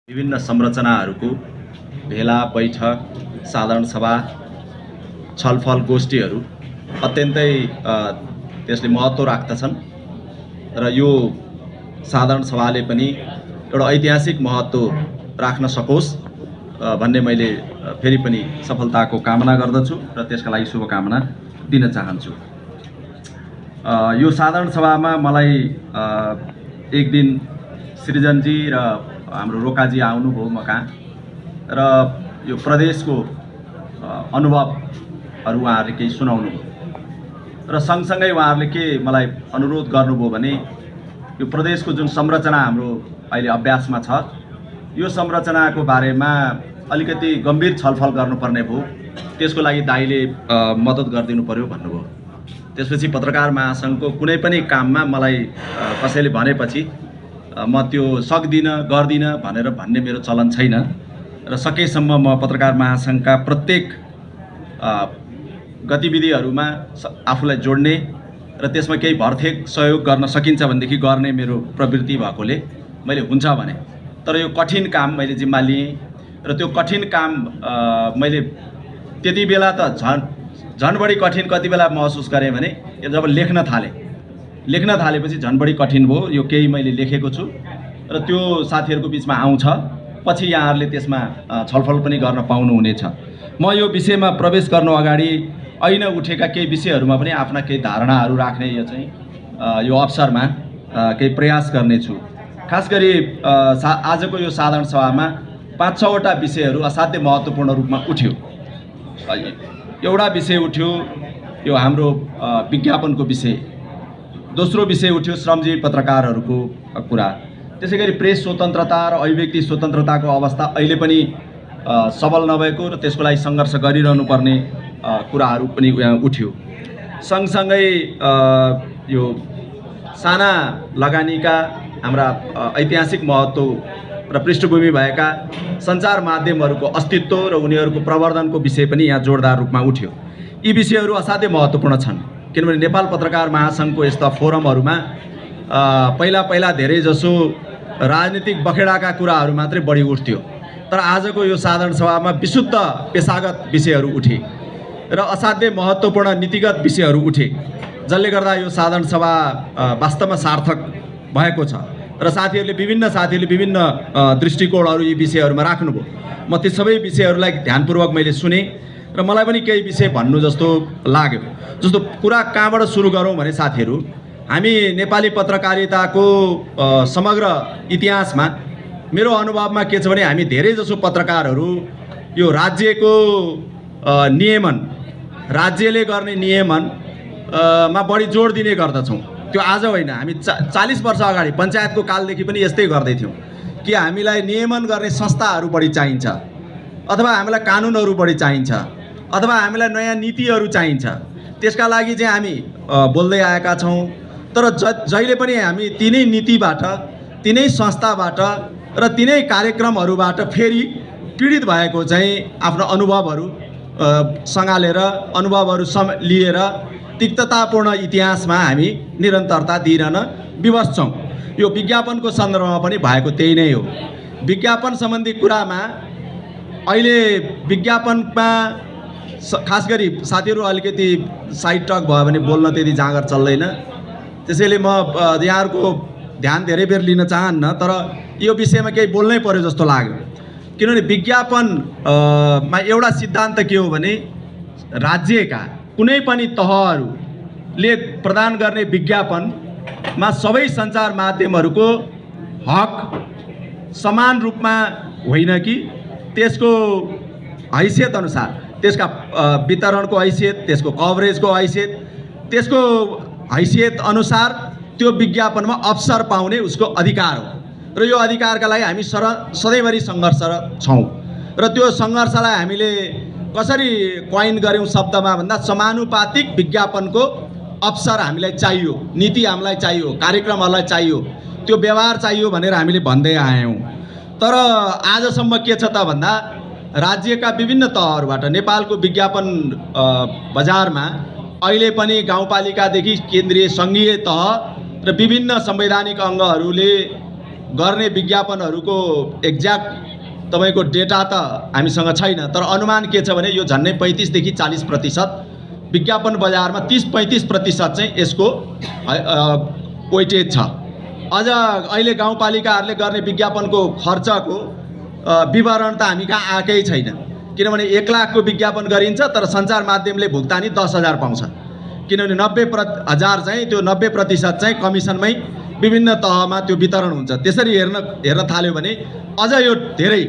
विभिन्न संरचनाहरूको भेला बैठक साधारण सभा छलफल गोष्ठीहरू अत्यन्तै त्यसले महत्त्व राख्दछन् र यो साधारण सभाले पनि एउटा ऐतिहासिक महत्त्व राख्न सकोस् भन्ने मैले फेरि पनि सफलताको कामना गर्दछु र त्यसका लागि शुभकामना दिन चाहन्छु। यो साधारण सभामा मलाई एक दिन सृजनजी र हाम्रो रोकाजी आउनुभयो मका र यो प्रदेशको अनुभवहरू उहाँहरूले केही सुनाउनु भयो र सँगसँगै उहाँहरूले के मलाई अनुरोध गर्नुभयो भने यो प्रदेशको जुन संरचना हाम्रो अहिले अभ्यासमा छ यो संरचनाको बारेमा अलिकति गम्भीर छलफल गर्नुपर्ने भयो, त्यसको लागि दाइले मद्दत गरिदिनु पर्यो भन्नुभयो। त्यसपछि पत्रकार महासङ्घको कुनै पनि काममा मलाई कसैले भनेपछि म त्यो सक्दिनँ गर्दिनँ भन्ने मेरो चलन छैन र सकेसम्म म पत्रकार महासङ्घका प्रत्येक गतिविधिहरूमा आफूलाई जोड्ने र त्यसमा केही भरथेक सहयोग गर्न सकिन्छ भनेदेखि गर्ने मेरो प्रवृत्ति भएकोले मैले हुन्छ भने, तर यो कठिन काम मैले जिम्मा लिएँ र त्यो कठिन काम मैले त्यति बेला त झन् बढी कठिन कति बेला महसुस गरेँ भने जब लेख्न थालेपछि झन् बढी कठिन भयो। यो केही मैले लेखेको छु र त्यो साथीहरूको बिचमा आउँछ, पछि यहाँहरूले त्यसमा छलफल पनि गर्न पाउनुहुनेछ। म यो विषयमा प्रवेश गर्नु अगाडि ऐन उठेका केही विषयहरूमा पनि आफ्ना केही धारणाहरू राख्ने यो चाहिँ यो अवसरमा केही प्रयास गर्नेछु। खास गरी आजको यो साधारण सभामा 5-6वटा विषयहरू असाध्यै महत्त्वपूर्ण रूपमा उठ्यो। एउटा विषय उठ्यो यो हाम्रो विज्ञापनको विषय, दोस्रो विषय उठ्यो श्रमजीवी पत्रकारहरूको कुरा, त्यसै गरी प्रेस स्वतन्त्रता र अभिव्यक्ति स्वतन्त्रताको अवस्था अहिले पनि सबल नभएको र त्यसको लागि सङ्घर्ष गरिरहनु पर्ने कुराहरू पनि उठ्यो। सँगसँगै यो साना लगानीका हाम्रा ऐतिहासिक महत्त्व र पृष्ठभूमि भएका सञ्चार माध्यमहरूको अस्तित्व र उनीहरूको प्रवर्धनको विषय पनि यहाँ जोडदार रूपमा उठ्यो। यी विषयहरू असाध्यै महत्त्वपूर्ण छन् किनभने नेपाल पत्रकार महासङ्घको यस्ता फोरमहरूमा पहिला धेरै जसो राजनीतिक बखेडाका कुराहरू मात्रै बढी उठ्थ्यो, तर आजको यो साधारण सभामा विशुद्ध पेशागत विषयहरू उठे र असाध्यै महत्त्वपूर्ण नीतिगत विषयहरू उठे, जसले गर्दा यो साधारण सभा वास्तवमा सार्थक भएको छ र विभिन्न साथीहरूले विभिन्न दृष्टिकोणहरू यी विषयहरूमा राख्नुभयो। म ती सबै विषयहरूलाई ध्यानपूर्वक मैले सुने र मलाई पनि केही विषय भन्नु जस्तो लाग्यो। जस्तो कुरा कहाँबाट सुरु गरौँ भने साथीहरू, हामी नेपाली पत्रकारिताको समग्र इतिहासमा मेरो अनुभवमा के छ भने हामी धेरै जसो पत्रकारहरू यो राज्यको नियमन, राज्यले गर्ने नियमनमा बढी जोड दिने गर्दछौँ। त्यो आज होइन, हामी 40 वर्ष अगाडि पञ्चायतको कालदेखि पनि यस्तै गर्दै थियौँ कि हामीलाई नियमन गर्ने संस्थाहरू बढी चाहिन्छ अथवा हामीलाई कानुनहरू बढी चाहिन्छ अथवा हामीलाई नयाँ नीतिहरू चाहिन्छ। त्यसका लागि चाहिँ हामी बोल्दै आएका छौँ, तर जहिले पनि हामी तिनै नीतिबाट, तिनै संस्थाबाट र तिनै कार्यक्रमहरूबाट फेरि पीडित भएको चाहिँ आफ्नो अनुभवहरू सँगालेर अनुभवहरू लिएर तिक्ततापूर्ण इतिहासमा हामी निरन्तरता दिइरहन विवश छौँ। यो विज्ञापनको सन्दर्भमा पनि भएको त्यही नै हो। विज्ञापन सम्बन्धी कुरामा अहिले विज्ञापनमा खास गरी साथीहरू अलिकति साइड टक भयो भने बोल्न त्यति जाँगर चल्दैन, त्यसैले म यहाँहरूको ध्यान धेरै बेर लिन चाहन्न, तर यो विषयमा केही बोल्नै पर्यो जस्तो लाग्यो। किनभने विज्ञापनमा एउटा सिद्धान्त के हो भने राज्यका कुनै पनि तहहरूले प्रदान गर्ने विज्ञापनमा सबै सञ्चार माध्यमहरूको हक समान रूपमा होइन कि त्यसको हैसियत अनुसार, त्यसका वितरणको हैसियत, त्यसको कभरेजको हैसियत, त्यसको हैसियत अनुसार त्यो विज्ञापनमा अवसर पाउने उसको अधिकार हो र यो अधिकारका लागि हामी सधैँभरि सङ्घर्षरत छौँ र त्यो सङ्घर्षलाई हामीले कसरी क्वाइन गऱ्यौँ शब्दमा भन्दा समानुपातिक विज्ञापनको अवसर हामीलाई चाहियो, नीति हामीलाई चाहियो, कार्यक्रमहरूलाई चाहियो, त्यो व्यवहार चाहियो भनेर हामीले भन्दै आयौँ। तर आजसम्म के छ त भन्दा राज्यका विभिन्न तहहरूबाट नेपालको विज्ञापन बजारमा अहिले पनि गाउँपालिकादेखि केन्द्रीय सङ्घीय तह र विभिन्न संवैधानिक अङ्गहरूले गर्ने विज्ञापनहरूको एक्ज्याक्ट तपाईको डेटा त हामीसँग छैन, तर अनुमान के छ भने यो झन्नै 35 देखि 40% विज्ञापन बजारमा 30-35% चाहिँ यसको वेटेज छ। अझ अहिले गाउँपालिकाहरूले गर्ने विज्ञापनको खर्चको विवरण त हामी कहाँ आएकै छैन, किनभने 1 लाखको विज्ञापन गरिन्छ तर सञ्चार माध्यमले भुक्तानी 10,000 पाउँछ, किनभने 90,000 चाहिँ त्यो 90% चाहिँ कमिसनमै विभिन्न तहमा त्यो वितरण हुन्छ। त्यसरी हेर्न थाल्यो भने अझ यो धेरै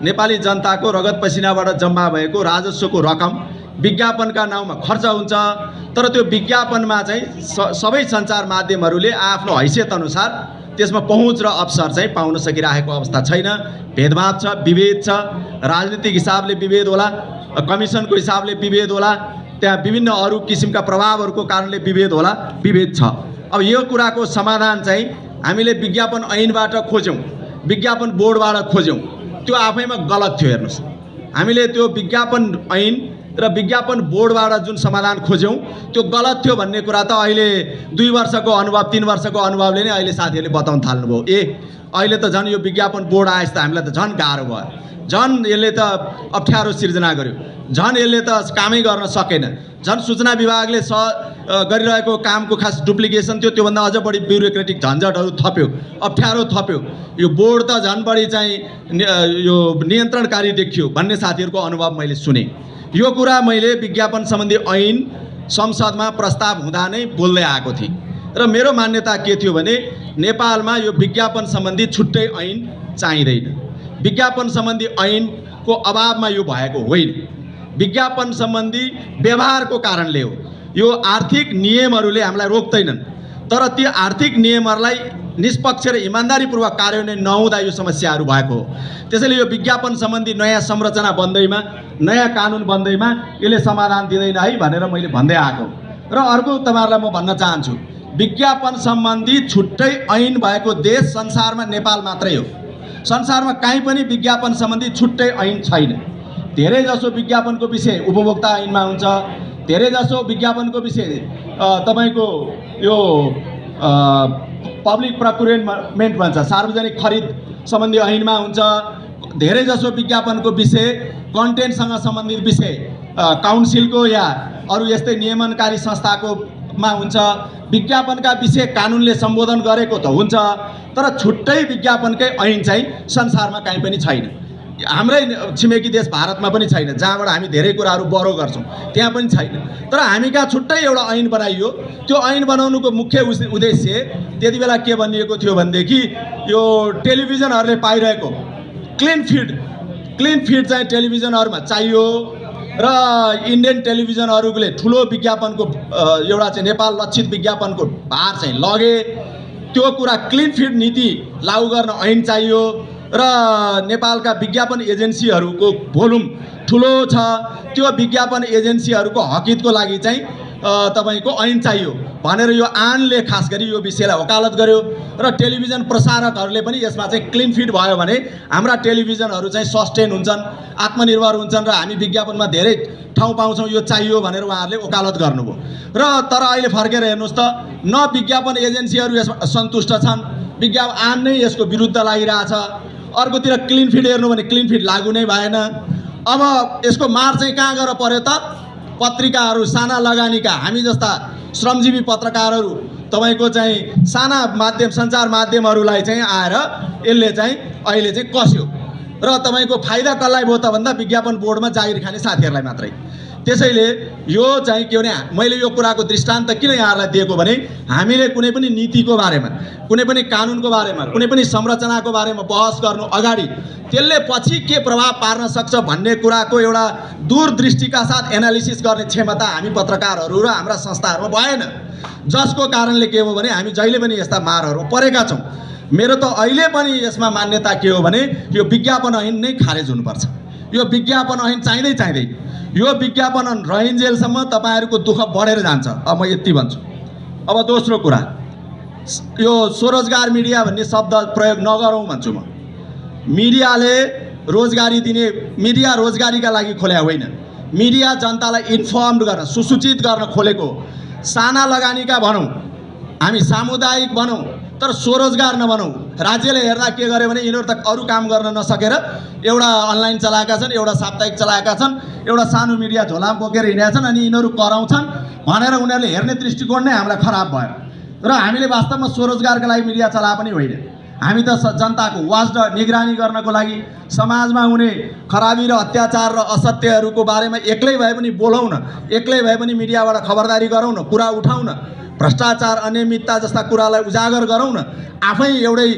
नेपाली जनताको रगत पसिनाबाट जम्मा भएको राजस्वको रकम विज्ञापनका नाउँमा खर्च हुन्छ, तर त्यो विज्ञापनमा चाहिँ सबै सञ्चार माध्यमहरूले आफ्नो हैसियत अनुसार त्यसमा पहुँच र अवसर चाहिँ पाउन सकिरहेको अवस्था छैन। भेदभाव छ, विभेद छ, राजनीतिक हिसाबले विभेद होला, कमिसनको हिसाबले विभेद होला, त्यहाँ विभिन्न अरू किसिमका प्रभावहरूको कारणले विभेद होला, विभेद छ। अब यो कुराको समाधान चाहिँ हामीले विज्ञापन ऐनबाट खोज्यौँ, विज्ञापन बोर्डबाट खोज्यौँ, त्यो आफैमा गलत थियो। हेर्नुहोस्, हामीले त्यो विज्ञापन ऐन र विज्ञापन बोर्डबाट जुन समाधान खोज्यौँ त्यो गलत थियो भन्ने कुरा त अहिले 2 वर्षको अनुभव 3 वर्षको अनुभवले नै अहिले साथीहरूले बताउन थाल्नुभयो। अहिले त झन् यो विज्ञापन बोर्ड आएछ त हामीलाई त झन् गाह्रो भयो, झन् यसले त अप्ठ्यारो सिर्जना गर्यो, झन् यसले त कामै गर्न सकेन, झन् सूचना विभागले गरिरहेको कामको खास डुप्लिकेसन थियो, त्योभन्दा अझ बढी ब्युरोक्रेटिक झन्झटहरू थप्यो, अप्ठ्यारो थप्यो, यो बोर्ड त झन् बढी चाहिँ यो नियन्त्रणकारी देखियो भन्ने साथीहरूको अनुभव मैले सुने। यो कुरा मैले विज्ञापन सम्बन्धी ऐन संसदमा प्रस्ताव हुँदा नै बोल्दै आएको थिएँ र मेरो मान्यता के थियो भने नेपालमा यो विज्ञापन सम्बन्धी छुट्टै ऐन चाहिँदैन। विज्ञापन सम्बन्धी ऐनको अभावमा यो भएको होइन, विज्ञापन सम्बन्धी व्यवहारको कारणले हो। यो आर्थिक नियमहरूले हामीलाई रोक्दैनन्, तर ती आर्थिक नियमहरूलाई निष्पक्ष र इमान्दारीपूर्वक कार्यान्वयन नहुँदा यो समस्याहरू भएको हो। त्यसैले यो विज्ञापन सम्बन्धी नयाँ संरचना बन्दैमा, नयाँ कानुन बन्दैमा यसले समाधान दिँदैन है भनेर मैले भन्दै आएको। र अर्को तपाईँहरूलाई म भन्न चाहन्छु, विज्ञापन सम्बन्धी छुट्टै ऐन भएको देश संसारमा नेपाल मात्रै हो। संसारमा कहीँ पनि विज्ञापन सम्बन्धी छुट्टै ऐन छैन। धेरै जसो विज्ञापनको विषय उपभोक्ता ऐनमा हुन्छ, धेरै जसो विज्ञापनको विषय तपाईको यो पब्लिक प्रोक्युरमेन्ट भन्छ, सार्वजनिक खरिद सम्बन्धी ऐनमा हुन्छ, धेरै जसो विज्ञापनको विषय कन्टेन्टसँग सम्बन्धित विषय काउन्सिलको या अरू यस्तै नियमनकारी संस्थाको मा हुन्छ। विज्ञापनका विषय कानुनले सम्बोधन गरेको त हुन्छ, तर छुट्टै विज्ञापनकै ऐन चाहिँ संसारमा कहीँ पनि छैन। हाम्रै छिमेकी देश भारतमा पनि छैन, जहाँबाट हामी धेरै कुराहरू बरो गर्छौँ, त्यहाँ पनि छैन। तर हामी कहाँ छुट्टै एउटा ऐन बनाइयो। त्यो ऐन बनाउनुको मुख्य उद्देश्य त्यति बेला के भनिएको थियो भनेदेखि यो टेलिभिजनहरूले पाइरहेको क्लिन फिड चाहिँ टेलिभिजनहरूमा चाहियो र इन्डियन टेलिभिजनहरूले ठुलो विज्ञापनको एउटा चाहिँ नेपाल लक्षित विज्ञापनको भार चाहिँ लगे। त्यो कुरा क्लिन फिड नीति लागू गर्न ऐन चाहियो र नेपालका विज्ञापन एजेन्सीहरूको भोल्युम ठुलो छ, त्यो विज्ञापन एजेन्सीहरूको हकितको लागि चाहिँ तपाईको ऐन चाहियो भनेर यो ऐनले खास गरी यो विषयलाई वकालत गर्यो। र टेलिभिजन प्रसारकहरूले पनि यसमा चाहिँ क्लिन फिड भयो भने हाम्रा टेलिभिजनहरू चाहिँ सस्टेन हुन्छन्, आत्मनिर्भर हुन्छन् र हामी विज्ञापनमा धेरै ठाउँ पाउँछौँ, यो चाहियो भनेर उहाँहरूले वकालत गर्नुभयो। र तर अहिले फर्केर हेर्नुहोस् त, न विज्ञापन एजेन्सीहरू यसमा सन्तुष्ट छन्, विज्ञापन ऐन नै यसको विरुद्ध लागिरहेछ। अर्कोतिर क्लिन फिड हेर्नु भने क्लिन फिड लागू नै भएन। अब यसको मार चाहिँ कहाँ गएर पर्यो त? पत्रिकाहरू, साना लगानीका हामी जस्ता श्रमजीवी पत्रकारहरू, तपाईँको चाहिँ साना माध्यम सञ्चार माध्यमहरूलाई चाहिँ आएर यसले चाहिँ अहिले चाहिँ कस्यो र तपाईँको फाइदा कसलाई भयो त भन्दा विज्ञापन बोर्डमा जागिर खाने साथीहरूलाई मात्रै। त्यसैले यो चाहिँ के भने मैले यो कुराको दृष्टान्त किन यहाँहरूलाई दिएको भने हामीले कुनै पनि नीतिको बारेमा, कुनै पनि कानुनको बारेमा, कुनै पनि संरचनाको बारेमा बहस गर्नु अगाडि त्यसले पछि के प्रभाव पार्न सक्छ भन्ने कुराको एउटा दूरदृष्टिका साथ एनालिसिस गर्ने क्षमता हामी पत्रकारहरू र हाम्रा संस्थाहरूमा भएन, जसको कारणले के हो भने हामी जहिले पनि यस्ता मारहरू परेका छौँ। मेरो त अहिले पनि यसमा मान्यता के हो भने यो विज्ञापन ऐन नै खारेज हुनुपर्छ। यो विज्ञापन ऐन चाहिँदैन। यो विज्ञापन रहन्जेलसम्म तपाईँहरूको दुःख बढेर जान्छ। अब म यति भन्छु। अब दोस्रो कुरा, यो स्वरोजगार मिडिया भन्ने शब्द प्रयोग नगरौँ भन्छु म। मिडियाले रोजगारी दिने, मिडिया रोजगारीका लागि खोले होइन, मिडिया जनतालाई इन्फर्मड गर्न, सुसूचित गर्न खोलेको। साना लगानीका भनौँ, हामी सामुदायिक भनौँ, तर स्वरोजगार नबनाऊ। राज्यले हेर्दा के गर्यो भने यिनीहरू त अरू काम गर्न नसकेर एउटा अनलाइन चलाएका छन्, एउटा साप्ताहिक चलाएका छन्, एउटा सानो मिडिया झोला बोकेर हिँडेका छन् अनि यिनीहरू कराउँछन् भनेर उनीहरूले हेर्ने दृष्टिकोण नै हामीलाई खराब भयो। र हामीले वास्तवमा स्वरोजगारका लागि मिडिया चलाए पनि होइन, हामी त जनताको वाच निगरानी गर्नको लागि समाजमा हुने खराबी र अत्याचार र असत्यहरूको बारेमा एक्लै भए पनि बोलौँ न, एक्लै भए पनि मिडियाबाट खबरदारी गरौँ न, कुरा उठाउँ न, भ्रष्टाचार अनियमितता जस्ता कुरालाई उजागर गरौँ न। आफै एउटै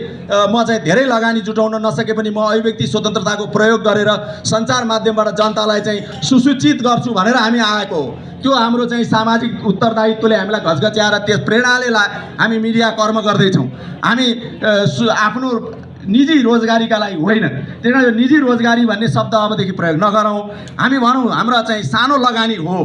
म चाहिँ धेरै लगानी जुटाउन नसके पनि म अभिव्यक्ति स्वतन्त्रताको प्रयोग गरेर सञ्चार माध्यमबाट जनतालाई चाहिँ सुसूचित गर्छु भनेर हामी आएको हो। त्यो हाम्रो चाहिँ सामाजिक उत्तरदायित्वले हामीलाई घचघच्याएर त्यस प्रेरणाले हामी मिडिया कर्म गर्दैछौँ। हामी आफ्नो निजी रोजगारीका लागि होइन। त्यही कारण यो निजी रोजगारी भन्ने शब्द अबदेखि प्रयोग नगरौँ। हामी भनौँ हाम्रा चाहिँ सानो लगानी हो,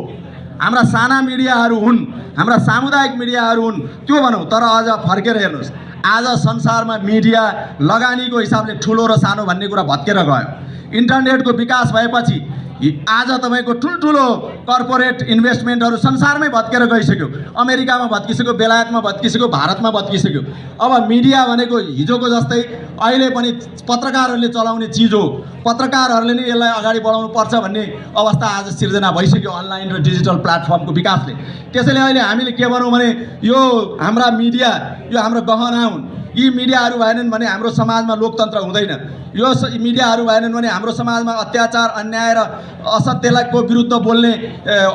हाम्रा साना मिडियाहरू हुन्, हाम्रा सामुदायिक मिडियाहरू हुन्, त्यो भनौँ। तर अझ फर्केर हेर्नुहोस्, आज संसारमा मिडिया लगानीको हिसाबले ठुलो र सानो भन्ने कुरा भत्केर गयो। इन्टरनेटको विकास भएपछि आज तपाईँको ठुल्ठुलो कर्पोरेट इन्भेस्टमेन्टहरू संसारमै भत्केर गइसक्यो। अमेरिकामा भत्किसक्यो, बेलायतमा भत्किसक्यो, भारतमा भत्किसक्यो। अब मिडिया भनेको हिजोको जस्तै अहिले पनि पत्रकारहरूले चलाउने चिज हो। पत्रकारहरूले नै यसलाई अगाडि बढाउनु पर्छ भन्ने अवस्था आज सिर्जना भइसक्यो अनलाइन र डिजिटल प्लेटफर्मको विकासले। त्यसैले अहिले हामीले के भनौँ भने यो हाम्रा मिडिया यो हाम्रो गहना हुन्। यी मिडियाहरू भएनन् भने हाम्रो समाजमा लोकतन्त्र हुँदैन। यो मिडियाहरू भएनन् भने हाम्रो समाजमा अत्याचार अन्याय र असत्यको विरुद्ध बोल्ने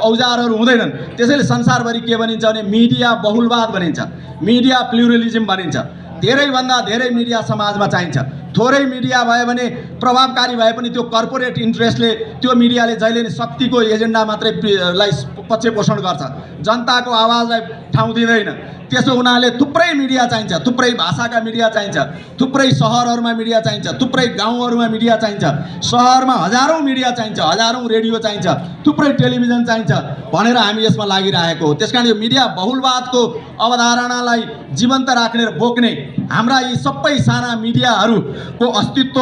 औजारहरू हुँदैनन्। त्यसैले संसारभरि के भनिन्छ भने मिडिया बहुलवाद भनिन्छ, मिडिया प्लुरलिजम भनिन्छ। धेरैभन्दा धेरै मिडिया समाजमा चाहिन्छ। थोरै मिडिया भयो भने प्रभावकारी भए पनि त्यो कर्पोरेट इन्ट्रेस्टले त्यो मिडियाले जहिले नै शक्तिको एजेन्डा मात्रै लाई पक्षपोषण गर्छ, जनताको आवाजलाई ठाउँ दिँदैन। त्यसो हुनाले थुप्रै मिडिया चाहिन्छ, थुप्रै भाषाका मिडिया चाहिन्छ, थुप्रै सहरहरूमा मिडिया चाहिन्छ, थुप्रै गाउँहरूमा मिडिया चाहिन्छ, सहरमा हजारौँ मिडिया चाहिन्छ, हजारौँ रेडियो चाहिन्छ, थुप्रै टेलिभिजन चाहिन्छ भनेर हामी यसमा लागिरहेको हो। त्यसकारण यो मिडिया बहुलवादको अवधारणालाई जीवन्त राख्ने र बोक्ने हाम्रा यी सबै साना मिडियाहरूको अस्तित्व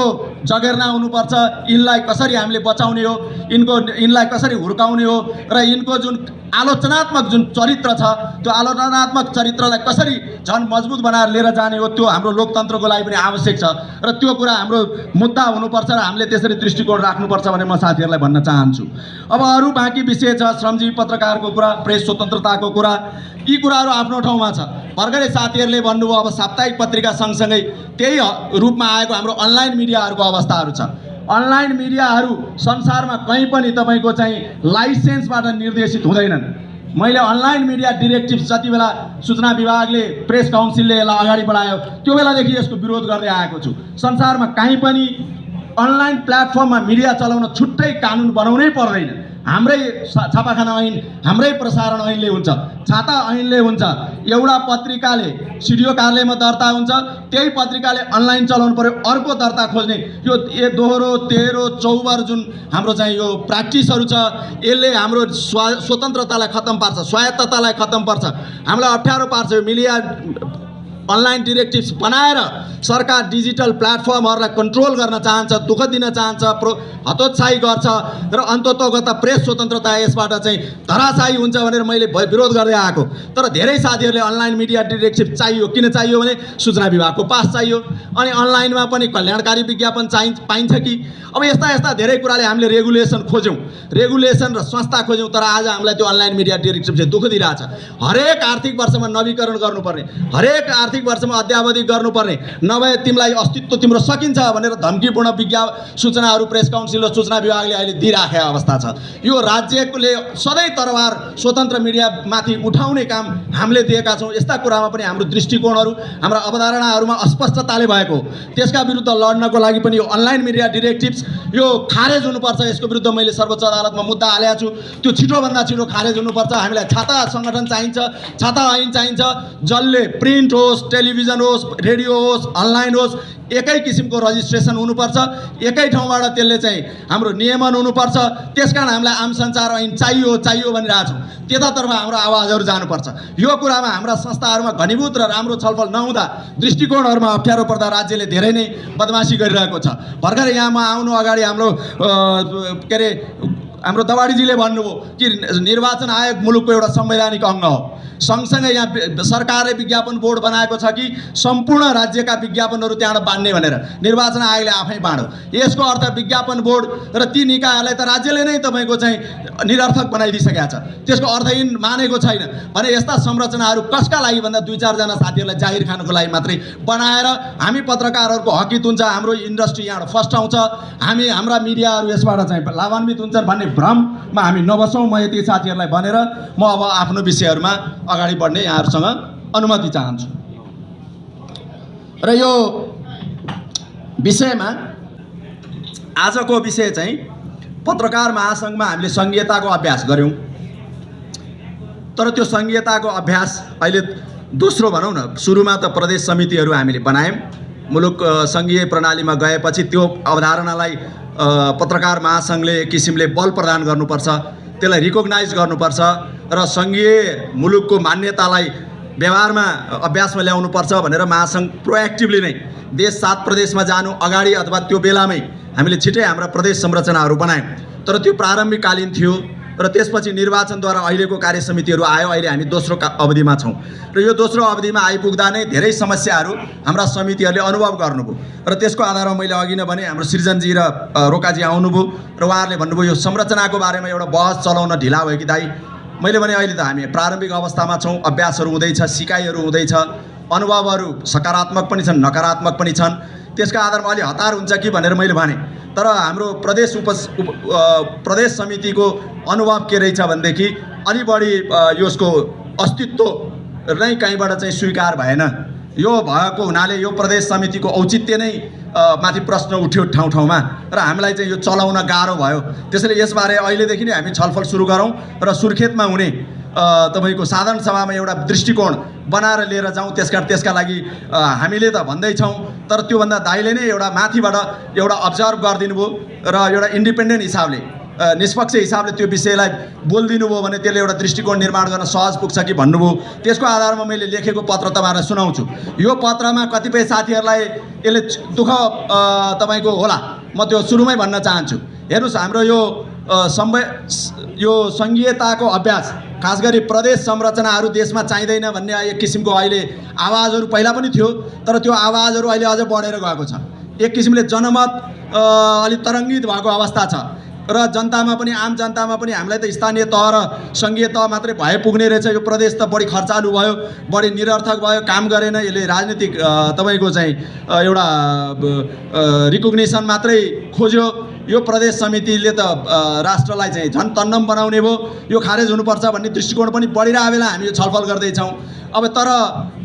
जगेर्ना हुनुपर्छ। यिनलाई कसरी हामीले बचाउने हो, यिनलाई कसरी हुर्काउने हो र यिनको जुन आलोचनात्मक जुन चरित्र छ त्यो आलोचनात्मक चरित्रलाई कसरी झन् मजबुत बनाएर लिएर जाने हो, त्यो हाम्रो लोकतन्त्रको लागि पनि आवश्यक छ र त्यो कुरा हाम्रो मुद्दा हुनुपर्छ र हामीले त्यसरी दृष्टिकोण राख्नुपर्छ भने म साथीहरूलाई भन्न चाहन्छु। अब अरू बाँकी विषय छ, श्रमजीवी पत्रकारको कुरा, प्रेस स्वतन्त्रताको कुरा, यी कुराहरू आफ्नो ठाउँमा छ। भर्खरै साथीहरूले भन्नुभयो अब साप्ताहिक पत्रिका सँगसँगै त्यही रूपमा आएको हाम्रो अनलाइन मिडियाहरूको अवस्थाहरू छ। अनलाइन मिडियाहरू संसारमा कहीँ पनि तपाईँको चाहिँ लाइसेन्सबाट निर्देशित हुँदैनन्। मैले अनलाइन मिडिया डिरेक्टिभ जति बेला सूचना विभागले प्रेस काउन्सिलले यसलाई अगाडि बढायो त्यो बेलादेखि यसको विरोध गर्दै आएको छु। संसारमा कहीँ पनि अनलाइन प्लेटफर्ममा मिडिया चलाउन छुट्टै कानुन बनाउनै पर्दैन। हाम्रै छापाखाना ऐन, हाम्रै प्रसारण ऐनले हुन्छ, छाता ऐनले हुन्छ। एउटा पत्रिकाले सिडिओ कार्यालयमा दर्ता हुन्छ, त्यही पत्रिकाले अनलाइन चलाउनु पर्यो, अर्को दर्ता खोज्ने यो दोहोरो तेह्रो चौबर जुन हाम्रो चाहिँ यो प्र्याक्टिसहरू छ यसले हाम्रो स्वतन्त्रतालाई खत्तम पार्छ, स्वायत्ततालाई खत्तम पार्छ, हामीलाई अप्ठ्यारो पार्छ। यो मिडिया अनलाइन डिरेक्टिभ्स बनाएर सरकार डिजिटल प्लेटफर्महरूलाई कन्ट्रोल गर्न चाहन्छ, दुःख दिन चाहन्छ, हतोत्साही गर्छ र अन्ततोगत प्रेस स्वतन्त्रता यसबाट चाहिँ धराशायी हुन्छ भनेर मैले विरोध गर्दै आएको। तर धेरै साथीहरूले अनलाइन मिडिया डिरेक्टिभ चाहियो, किन चाहियो भने सूचना विभागको पास चाहियो, अनि अनलाइनमा पनि कल्याणकारी विज्ञापन पाइन्छ कि। अब यस्ता यस्ता धेरै कुराले हामीले रेगुलेसन खोज्यौँ, रेगुलेसन र संस्था खोज्यौँ, तर आज हामीलाई त्यो अनलाइन मिडिया डिरेक्टिभ चाहिँ दुःख दिइरहेछ। हरेक आर्थिक वर्षमा नवीकरण गर्नुपर्ने, हरेक आर्थिक वर्षमा अद्यावधिक गर्नुपर्ने, नभए तिमीलाई अस्तित्व तिम्रो सकिन्छ भनेर धम्कीपूर्ण सूचनाहरू प्रेस काउन्सिल र सूचना विभागले अहिले दिइराखेको अवस्था छ। यो राज्यले सधैँ तरबार स्वतन्त्र मिडियामाथि उठाउने काम हामीले दिएका छौँ। यस्ता कुरामा पनि हाम्रो दृष्टिकोणहरू, हाम्रा अवधारणाहरूमा अस्पष्टताले भएको हो। त्यसका विरुद्ध लड्नको लागि पनि यो अनलाइन मिडिया डिरेक्टिभ्स यो खारेज हुनुपर्छ। यसको विरुद्ध मैले सर्वोच्च अदालतमा मुद्दा हालेको छु। त्यो छिटोभन्दा छिटो खारेज हुनुपर्छ। हामीलाई छाता सङ्गठन चाहिन्छ, छाता ऐन चाहिन्छ, जसले प्रिन्ट होस्, टेलिभिजन होस्, रेडियो होस्, अनलाइन होस्, एकै किसिमको रजिस्ट्रेसन हुनुपर्छ, एकै ठाउँबाट त्यसले चाहिँ हाम्रो नियमन हुनुपर्छ। त्यसकारण हामीलाई आम सञ्चार ऐन चाहियो भनिरहेछौँ। त्यतातर्फ हाम्रो आवाजहरू जानुपर्छ। यो कुरामा हाम्रा संस्थाहरूमा घनीभूत र राम्रो छलफल नहुँदा दृष्टिकोणहरूमा अप्ठ्यारो पर्दा राज्यले धेरै नै बदमासी गरिरहेको छ। भर्खरै यहाँ म आउनु अगाडि हाम्रो के अरे हाम्रो दवाडीजीले भन्नुभयो कि निर्वाचन आयोग मुलुकको एउटा संवैधानिक अङ्ग हो। सँगसँगै यहाँ सरकारले विज्ञापन बोर्ड बनाएको छ कि सम्पूर्ण राज्यका विज्ञापनहरू त्यहाँबाट बाँड्ने भनेर निर्वाचन आयोगले आफै बाँड्यो। यसको अर्थ विज्ञापन बोर्ड र ती निकायहरूलाई त राज्यले नै तपाईँको चाहिँ निरर्थक बनाइदिइसकेको छ। त्यसको अर्थहीन मानेको छैन भने यस्ता संरचनाहरू कसका लागि भन्दा 2-4 जना साथीहरूलाई जाहिर खानको लागि मात्रै बनाएर हामी पत्रकारहरूको हकित हुन्छ, हाम्रो इन्डस्ट्री यहाँबाट फर्स्ट आउँछ, हाम्रा मिडियाहरू यसबाट चाहिँ लाभान्वित हुन्छन् भन्ने भ्रममा हामी नबसौँ। म यति साथीहरूलाई भनेर म अब आफ्नो विषयहरूमा अगाडि बढ्ने यहाँहरूसँग अनुमति चाहन्छु। र यो विषयमा आजको विषय चाहिँ पत्रकार महासङ्घमा हामीले सङ्घीयताको अभ्यास गऱ्यौँ। तर त्यो सङ्घीयताको अभ्यास अहिले दोस्रो भनौँ न, सुरुमा त प्रदेश समितिहरू हामीले बनायौँ। मुलुक सङ्घीय प्रणालीमा गएपछि त्यो अवधारणालाई पत्रकार महासङ्घले एक किसिमले बल प्रदान गर्नुपर्छ, त्यसलाई रिकग्नाइज गर्नुपर्छ र सङ्घीय मुलुकको मान्यतालाई व्यवहारमा अभ्यासमा ल्याउनुपर्छ भनेर महासङ्घ प्रोएक्टिभली नै देश 7 प्रदेशमा जानु अगाडि अथवा त्यो बेलामै हामीले छिटै हाम्रा प्रदेश संरचनाहरू बनायौँ। तर त्यो प्रारम्भिककालीन थियो र त्यसपछि निर्वाचनद्वारा अहिलेको कार्य समितिहरू आयो। अहिले हामी दोस्रो अवधिमा छौँ र यो दोस्रो अवधिमा आइपुग्दा नै धेरै समस्याहरू हाम्रा समितिहरूले अनुभव गर्नुभयो र त्यसको आधारमा मैले अघि नै भने हाम्रो सृजनजी र रोकाजी आउनुभयो र उहाँहरूले भन्नुभयो यो संरचनाको बारेमा एउटा बहस चलाउन ढिला भयो कि दाइ। मैले भने अहिले त हामी प्रारम्भिक अवस्थामा छौँ, अभ्यासहरू हुँदैछ, सिकाइहरू हुँदैछ, अनुभवहरू सकारात्मक पनि छन्, नकारात्मक पनि छन्। त्यसका आधारमा अलि हतार हुन्छ कि भनेर मैले भने। तर हाम्रो प्रदेश समितिको अनुभव के रहेछ भनेदेखि अलि बढी यसको अस्तित्व नै कहीँबाट चाहिँ स्वीकार भएन। यो भएको हुनाले यो प्रदेश समितिको औचित्य नै माथि प्रश्न उठ्यो ठाउँ ठाउँमा र हामीलाई चाहिँ यो चलाउन गाह्रो भयो। त्यसैले यसबारे अहिलेदेखि नै हामी छलफल सुरु गरौँ र सुर्खेतमा हुने तपाईँको साधारण सभामा एउटा दृष्टिकोण बनाएर लिएर जाउँ। त्यसका लागि हामीले त भन्दैछौँ, तर त्योभन्दा दाइले नै एउटा माथिबाट एउटा अब्जर्भ गरिदिनु भयो र एउटा इन्डिपेन्डेन्ट हिसाबले निष्पक्ष हिसाबले त्यो विषयलाई बोलिदिनु भयो भने त्यसले एउटा दृष्टिकोण निर्माण गर्न सहज पुग्छ कि भन्नुभयो। त्यसको आधारमा मैले लेखेको पत्र तपाईँहरूलाई सुनाउँछु। यो पत्रमा कतिपय साथीहरूलाई यसले दुःख तपाईँको होला, म त्यो सुरुमै भन्न चाहन्छु। हेर्नुहोस्, हाम्रो यो सङ्घीयताको अभ्यास खास गरी प्रदेश संरचनाहरू देशमा चाहिँदैन भन्ने एक किसिमको अहिले आवाजहरू पहिला पनि थियो, तर त्यो आवाजहरू अहिले अझ बढेर गएको छ। एक किसिमले जनमत अलिक तरङ्गित भएको अवस्था छ र जनतामा पनि, आम जनतामा पनि हामीलाई त स्थानीय तह र सङ्घीय तह मात्रै भए पुग्ने रहेछ, यो प्रदेश त बढी खर्चालु भयो, बढी निरर्थक भयो, काम गरेन, यसले राजनीतिक तपाईँको चाहिँ एउटा रिकग्निसन मात्रै खोज्यो। यो प्रदेश समितिले त राष्ट्रलाई चाहिँ झन् तन्नम बनाउने भयो, यो खारेज हुनुपर्छ भन्ने दृष्टिकोण पनि बढिरहेको बेला हामी यो छलफल गर्दैछौँ। अब तर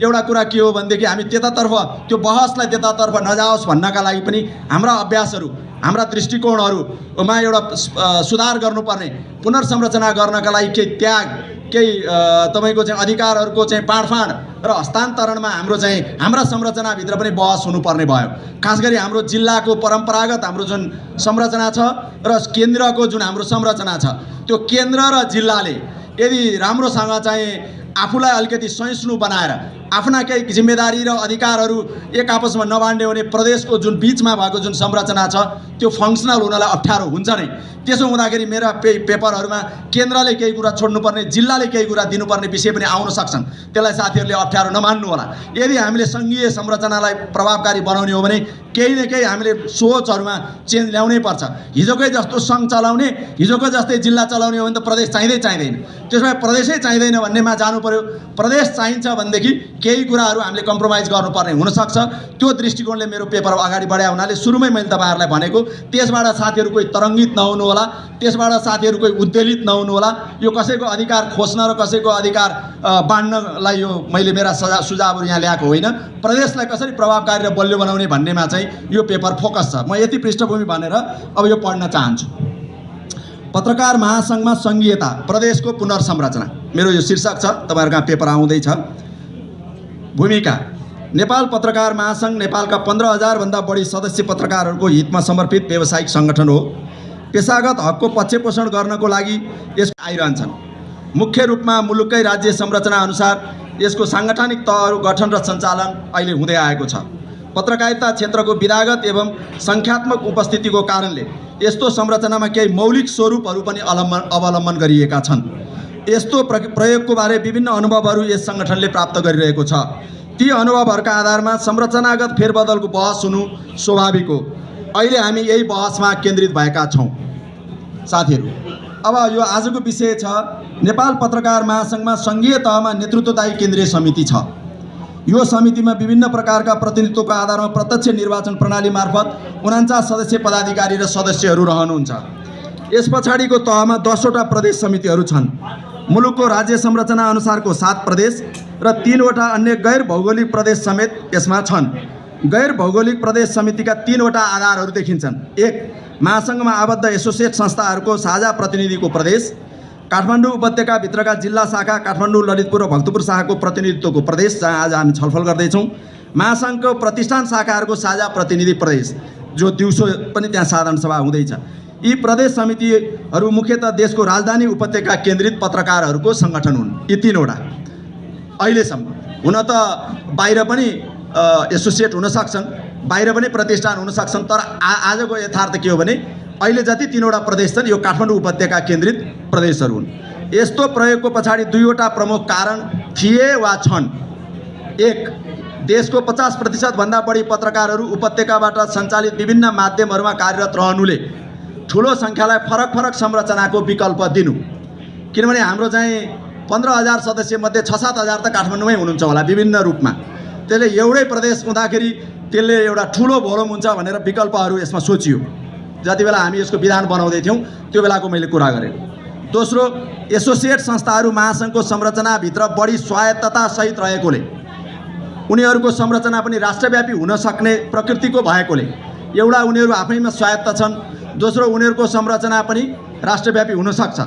एउटा कुरा के हो भनेदेखि हामी त्यतातर्फ त्यो बहसलाई त्यतातर्फ नजाओस् भन्नका लागि पनि हाम्रा अभ्यासहरू, हाम्रा दृष्टिकोणहरूमा एउटा सुधार गर्नुपर्ने, पुनर्संरचना गर्नका लागि केही त्याग, केही तपाईँको चाहिँ अधिकारहरूको चाहिँ बाँडफाँड र हस्तान्तरणमा हाम्रा संरचनाभित्र पनि बहस हुनुपर्ने भयो। खास गरी हाम्रो जिल्लाको परम्परागत हाम्रो जुन संरचना छ र केन्द्रको जुन हाम्रो संरचना छ, त्यो केन्द्र र जिल्लाले यदि राम्रोसँग चाहिँ आफूलाई अलिकति सहिष्णु बनाएर आफ्ना केही जिम्मेदारी र अधिकारहरू एक आपसमा नबाँड्ने भने प्रदेशको जुन बिचमा भएको जुन संरचना छ त्यो फङ्सनल हुनलाई अप्ठ्यारो हुन्छ नै। त्यसो हुँदाखेरि मेरा पेपरहरूमा केन्द्रले केही कुरा छोड्नुपर्ने, जिल्लाले केही कुरा दिनुपर्ने विषय पनि आउन सक्छन्। त्यसलाई साथीहरूले अप्ठ्यारो नमान्नु होला। यदि हामीले सङ्घीय संरचनालाई प्रभावकारी बनाउने हो भने केही न केही हामीले सोचहरूमा चेन्ज ल्याउनै पर्छ। हिजोकै जस्तो सङ्घ चलाउने, हिजोको जस्तै जिल्ला चलाउने हो भने त प्रदेश चाहिँदैन। त्यसमा प्रदेशै चाहिँदैन भन्नेमा जानु पर्यो। प्रदेश चाहिन्छ भनेदेखि केही कुराहरू हामीले कम्प्रोमाइज गर्नुपर्ने हुनसक्छ। त्यो दृष्टिकोणले मेरो पेपर अगाडि बढाए हुनाले सुरुमै मैले तपाईँहरूलाई भनेको, त्यसबाट साथीहरू कोही तरङ्गित नहुनु होला, त्यसबाट साथीहरू कोही उद्वेलित नहुनु होला। यो कसैको अधिकार खोज्न र कसैको अधिकार बाँड्नलाई यो मैले मेरा सुझावहरू यहाँ ल्याएको होइन। प्रदेशलाई कसरी प्रभावकारी र बलियो बनाउने भन्नेमा चाहिँ यो पेपर फोकस छ। म यति पृष्ठभूमि भनेर अब यो पढ्न चाहन्छु। पत्रकार महासङ्घमा सङ्घीयता, प्रदेशको पुनर्संरचना, मेरो यो शीर्षक छ। तपाईँहरूका पेपर आउँदैछ। भूमिका: नेपाल पत्रकार महासङ्घ नेपालका 15,000 भन्दा बढी सदस्य पत्रकारहरूको हितमा समर्पित व्यावसायिक सङ्गठन हो। पेशागत हकको पक्षपोषण गर्नको लागि यसको आइरहन्छन्। मुख्य रूपमा मुलुककै राज्य संरचना अनुसार यसको साङ्गठनिक तहहरू गठन र सञ्चालन अहिले हुँदै आएको छ। पत्रकारिता क्षेत्रको विधागत एवं सङ्ख्यात्मक उपस्थितिको कारणले यस्तो संरचनामा केही मौलिक स्वरूपहरू पनि अवलम्बन गरिएका छन्। यस्तो प्रयोगको बारे विभिन्न अनुभवहरू यस सङ्गठनले प्राप्त गरिरहेको छ। ती अनुभवहरूका आधारमा संरचनागत फेरबदलको बहस हुनु स्वाभाविक हो। अहिले हामी यही बहसमा केन्द्रित भएका छौँ। साथीहरू, अब यो आजको विषय छ नेपाल पत्रकार महासङ्घमा सङ्घीय तहमा नेतृत्वदायी केन्द्रीय समिति छ। यो समितिमा विभिन्न प्रकारका प्रतिनिधित्वको आधारमा प्रत्यक्ष निर्वाचन प्रणाली मार्फत 49 सदस्य पदाधिकारी र सदस्यहरू रहनुहुन्छ। यस पछाडिको तहमा 10वटा प्रदेश समितिहरू छन्। मुलुकको राज्य संरचना अनुसारको 7 प्रदेश र 3वटा अन्य गैर भौगोलिक प्रदेश समेत यसमा छन्। गैर भौगोलिक प्रदेश समितिका 3वटा आधारहरू देखिन्छन्। 1. महासङ्घमा आबद्ध एसोसिएट संस्थाहरूको साझा प्रतिनिधिको प्रदेश, काठमाडौँ उपत्यकाभित्रका जिल्ला शाखा काठमाडौँ, ललितपुर र भक्तपुर शाखाको प्रतिनिधित्वको प्रदेश, जहाँ आज हामी छलफल गर्दैछौँ। महासङ्घको प्रतिष्ठान शाखाहरूको साझा प्रतिनिधि प्रदेश, जो दिउँसो पनि त्यहाँ साधारण सभा हुँदैछ। यी प्रदेश समितिहरू मुख्यतः देशको राजधानी उपत्यका केन्द्रित पत्रकारहरूको सङ्गठन हुन्। यी 3वटा अहिलेसम्म। हुन त बाहिर पनि एसोसिएट हुन सक्छन्, बाहिर पनि प्रतिष्ठान हुन सक्छन्, तर आजको यथार्थ के हो भने अहिले जति 3वटा प्रदेश छन् यो काठमाडौँ उपत्यका केन्द्रित प्रदेशहरू हुन्। यस्तो प्रयोगको पछाडि 2वटा प्रमुख कारण थिए वा छन्। 1. देशको 50% भन्दा बढी पत्रकारहरू उपत्यकाबाट सञ्चालित विभिन्न माध्यमहरूमा कार्यरत रहनुले ठुलो सङ्ख्यालाई फरक फरक संरचनाको विकल्प दिनु। किनभने हाम्रो चाहिँ 15,000 सदस्यमध्ये 6-7,000 त काठमाडौँमै हुनुहुन्छ होला विभिन्न रूपमा। त्यसले एउटै प्रदेश हुँदाखेरि त्यसले एउटा ठुलो भोलुम हुन्छ भनेर विकल्पहरू यसमा सोचियो। जति बेला हामी यसको विधान बनाउँदै थियौँ त्यो बेलाको मैले कुरा गरेँ। दोस्रो, एसोसिएट संस्थाहरू महासङ्घको संरचनाभित्र बढी स्वायत्तता सहित रहेकोले, उनीहरूको संरचना पनि राष्ट्रव्यापी हुन सक्ने प्रकृतिको भएकोले, एउटा उनीहरू आफैमा स्वायत्त छन्, दोस्रो उनीहरूको संरचना पनि राष्ट्रव्यापी हुन सक्छ।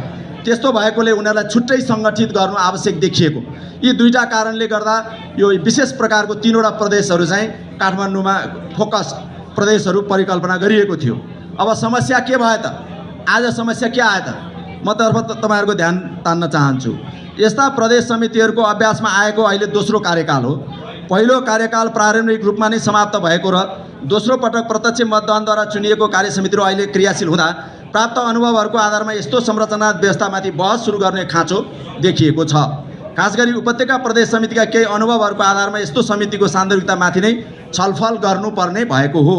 त्यस्तो भएकोले उनीहरूलाई छुट्टै सङ्गठित गर्नु आवश्यक देखिएको। यी 2टा कारणले गर्दा यो विशेष प्रकारको 3वटा प्रदेशहरू चाहिँ काठमाडौँमा फोकस प्रदेशहरू परिकल्पना गरिएको थियो। अब समस्या के भयो त? आज समस्या के आयो त? म तर्फ तपाईँहरूको ध्यान तान्न चाहन्छु। यस्ता प्रदेश समितिहरूको अभ्यासमा आएको अहिले दोस्रो कार्यकाल हो। पहिलो कार्यकाल प्रारम्भिक रूपमा नै समाप्त भएको र दोस्रो पटक प्रत्यक्ष मतदानद्वारा चुनिएको कार्यसमितिहरू अहिले क्रियाशील हुँदा प्राप्त अनुभवहरूको आधारमा यस्तो संरचना व्यवस्थामाथि बहस सुरु गर्ने खाँचो देखिएको छ। खास गरी उपत्यका प्रदेश समितिका केही अनुभवहरूको आधारमा यस्तो समितिको सान्दर्भिकतामाथि नै छलफल गर्नुपर्ने भएको हो।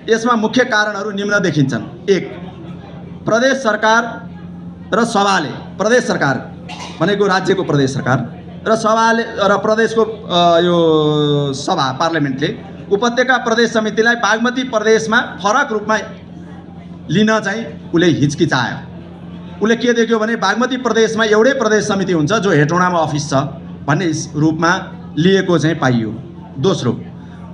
यसमा मुख्य कारणहरू निम्न देखिन्छन्। 1. प्रदेश सरकार र सभाले, प्रदेश सरकार भनेको राज्यको प्रदेश सरकार र सभाले र प्रदेशको यो सभा पार्लियामेन्टले उपत्यका प्रदेश समितिलाई बागमती प्रदेशमा फरक रूपमा लिन चाहिँ उसले हिचकिचायो। उसले के देख्यो भने बागमती प्रदेशमा एउटै प्रदेश समिति हुन्छ जो हेटौँडामा अफिस छ भन्ने रूपमा लिएको चाहिँ पाइयो। दोस्रो,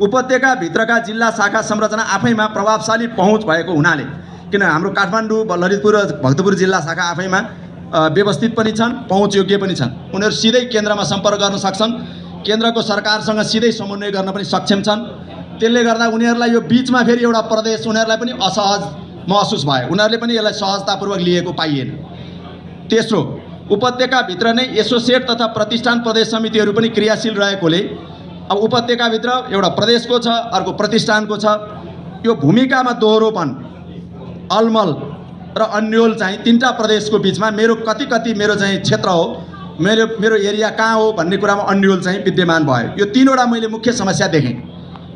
उपत्यकाभित्रका जिल्ला शाखा संरचना आफैमा प्रभावशाली पहुँच भएको हुनाले, किन हाम्रो काठमाडौँ, ललितपुर र भक्तपुर जिल्ला शाखा आफैमा व्यवस्थित पनि छन्, पहुँचयोग्य पनि छन्। उनीहरू सिधै केन्द्रमा सम्पर्क गर्न सक्छन्, केन्द्रको सरकारसँग सिधै समन्वय गर्न पनि सक्षम छन्। त्यसले गर्दा उनीहरूलाई यो बिचमा फेरि एउटा प्रदेश उनीहरूलाई पनि असहज महसुस भयो, उनीहरूले पनि यसलाई सहजतापूर्वक लिएको पाइएन। तेस्रो, उपत्यकाभित्र नै एसोसिएट तथा प्रतिष्ठान प्रदेश समितिहरू पनि क्रियाशील रहेकोले अब उपत्यकाभित्र एउटा प्रदेशको छ, अर्को प्रतिष्ठानको छ। यो भूमिकामा दोहोरोपन, अलमल र अन्यल चाहिँ 3टा प्रदेशको बिचमा मेरो कति मेरो चाहिँ क्षेत्र हो, मेरो एरिया कहाँ हो भन्ने कुरामा अन्यल चाहिँ विद्यमान भयो। यो 3वटा मैले मुख्य समस्या देखेँ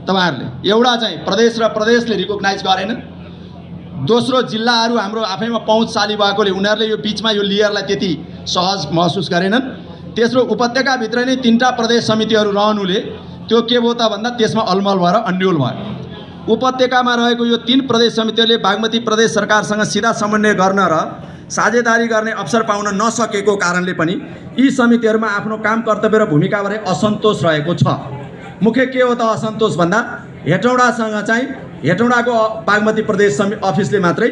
तपाईँहरूले। एउटा चाहिँ प्रदेश र प्रदेशले रिकग्नाइज गरेन। दोस्रो, जिल्लाहरू हाम्रो आफैमा पहुँचशाली भएकोले उनीहरूले यो बिचमा यो लेयरलाई त्यति सहज महसुस गरेनन्। तेस्रो, उपत्यकाभित्र नै 3टा प्रदेश समितिहरू रहनुले त्यो के भयो त भन्दा त्यसमा अलमल भएर अन्यल भयो। उपत्यकामा रहेको यो 3 प्रदेश समितिहरूले बागमती प्रदेश सरकारसँग सिधा समन्वय गर्न र साझेदारी गर्ने अवसर पाउन नसकेको कारणले पनि यी समितिहरूमा आफ्नो काम, कर्तव्य र भूमिकाबारे असन्तोष रहेको छ। मुख्य के हो त असन्तोष भन्दा हेटौँडासँग चाहिँ हेटौँडाको बागमती प्रदेश अफिसले मात्रै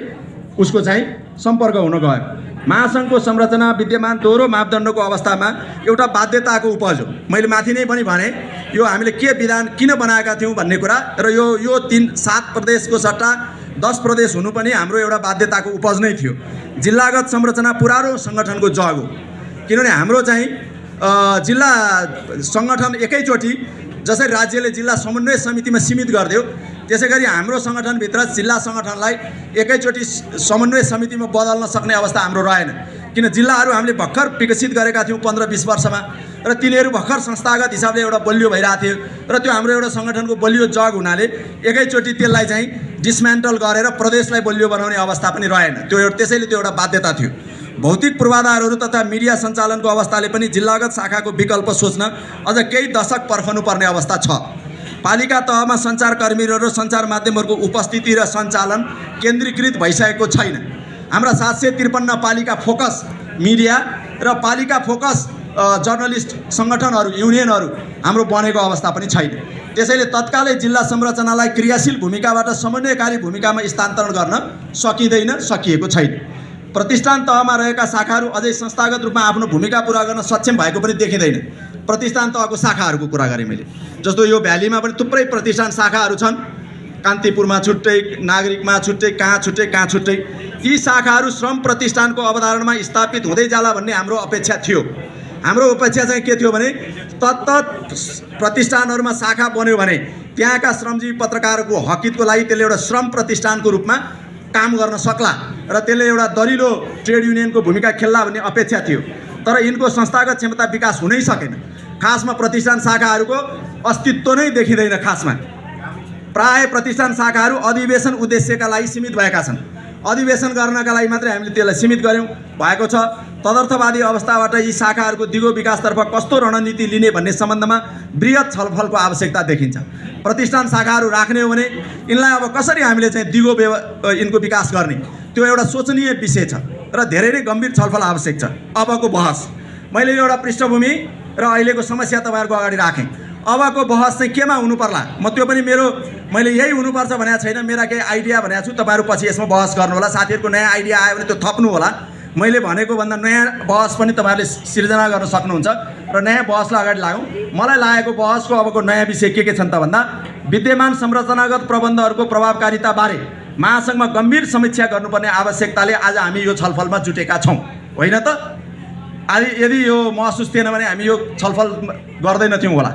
उसको चाहिँ सम्पर्क हुन गयो। महासङ्घको संरचना विद्यमान दोहोरो मापदण्डको अवस्थामा एउटा बाध्यताको उपज हो। मैले माथि नै पनि भने यो हामीले के विधान किन बनाएका थियौँ भन्ने कुरा र यो 7 प्रदेशको सट्टा 10 प्रदेश हुनु पनि हाम्रो एउटा बाध्यताको उपज नै थियो। जिल्लागत संरचना पुरानो सङ्गठनको जग हो, किनभने हाम्रो चाहिँ जिल्ला सङ्गठन एकैचोटि जसरी राज्यले जिल्ला समन्वय समितिमा सीमित गरिदियो त्यसै गरी हाम्रो सङ्गठनभित्र जिल्ला सङ्गठनलाई एकैचोटि समन्वय समितिमा बदल्न सक्ने अवस्था हाम्रो रहेन। किन जिल्लाहरू हामीले भर्खर विकसित गरेका थियौँ 15-20 वर्षमा र तिनीहरू भर्खर संस्थागत हिसाबले एउटा बलियो भइरहेको थियो र त्यो हाम्रो एउटा सङ्गठनको बलियो जग हुनाले एकैचोटि त्यसलाई चाहिँ डिसमेन्टल गरेर प्रदेशलाई बलियो बनाउने अवस्था पनि रहेन। त्यसैले त्यो एउटा बाध्यता थियो। भौतिक पूर्वाधारहरू तथा मिडिया सञ्चालनको अवस्थाले पनि जिल्लागत शाखाको विकल्प सोच्न अझ केही दशक पर्खनुपर्ने अवस्था छ। पालिका तहमा सञ्चारकर्मीहरू र सञ्चार माध्यमहरूको उपस्थिति र सञ्चालन केन्द्रीकृत भइसकेको छैन। हाम्रा 753 पालिका फोकस मिडिया र पालिका फोकस जर्नलिस्ट सङ्गठनहरू युनियनहरू हाम्रो बनेको अवस्था पनि छैन। त्यसैले तत्कालै जिल्ला संरचनालाई क्रियाशील भूमिकाबाट समन्वयकारी भूमिकामा स्थानान्तरण गर्न सकिएको छैन। प्रतिष्ठान तहमा रहेका शाखाहरू अझै संस्थागत रूपमा आफ्नो भूमिका पुरा गर्न सक्षम भएको पनि देखिँदैन। प्रतिष्ठान तहको शाखाहरूको कुरा गरेँ मैले, जस्तो यो भ्यालीमा पनि थुप्रै प्रतिष्ठान शाखाहरू छन्। कान्तिपुरमा छुट्टै, नागरिकमा छुट्टै, कहाँ छुट्टै। ती शाखाहरू श्रम प्रतिष्ठानको अवधारणामा स्थापित हुँदै जाला भन्ने हाम्रो अपेक्षा थियो। हाम्रो अपेक्षा चाहिँ के थियो भने तत्त प्रतिष्ठानहरूमा शाखा बन्यो भने त्यहाँका श्रमजीवी पत्रकारहरूको हकितको लागि त्यसले एउटा श्रम प्रतिष्ठानको रूपमा काम गर्न सक्ला र त्यसले एउटा दरिलो ट्रेड युनियनको भूमिका खेल्ला भन्ने अपेक्षा थियो। तर यिनको संस्थागत क्षमता विकास हुनै सकेन। खासमा प्रतिष्ठान शाखाहरूको अस्तित्व नै देखिँदैन। खासमा प्राय प्रतिष्ठान शाखाहरू अधिवेशन उद्देश्यका लागि सीमित भएका छन्। अधिवेशन गर्नका लागि मात्रै हामीले त्यसलाई सीमित गऱ्यौँ भएको छ। तदर्थवादी अवस्थाबाट यी शाखाहरूको दिगो विकासतर्फ कस्तो रणनीति लिने भन्ने सम्बन्धमा बृहत छलफलको आवश्यकता देखिन्छ। प्रतिष्ठान शाखाहरू राख्ने हो भने यिनलाई अब कसरी हामीले चाहिँ दिगो यिनको विकास गर्ने, त्यो एउटा सोचनीय विषय छ र धेरै नै गम्भीर छलफल आवश्यक छ। अबको बहस मैले एउटा पृष्ठभूमि र अहिलेको समस्या तपाईँहरूको अगाडि राखेँ। अबको बहस चाहिँ केमा हुनु पर्ला, म त्यो पनि मैले यही हुनुपर्छ भनेको छैन। मेरा केही आइडिया भनेको छु, तपाईँहरू पछि यसमा बहस गर्नु होला। साथीहरूको नयाँ आइडिया आयो भने त्यो थप्नु होला। मैले भनेको भन्दा नयाँ बहस पनि तपाईँहरूले सिर्जना गर्न सक्नुहुन्छ र नयाँ बहसलाई अगाडि लागौँ। मलाई लागेको बहसको अबको नयाँ विषय के छन् त भन्दा विद्यमान संरचनागत प्रबन्धहरूको प्रभावकारिताबारे महासङ्घमा गम्भीर समीक्षा गर्नुपर्ने आवश्यकताले आज हामी यो छलफलमा जुटेका छौँ, होइन त? यदि यो महसुस थिएन भने हामी यो छलफल गर्दैनथ्यौँ होला।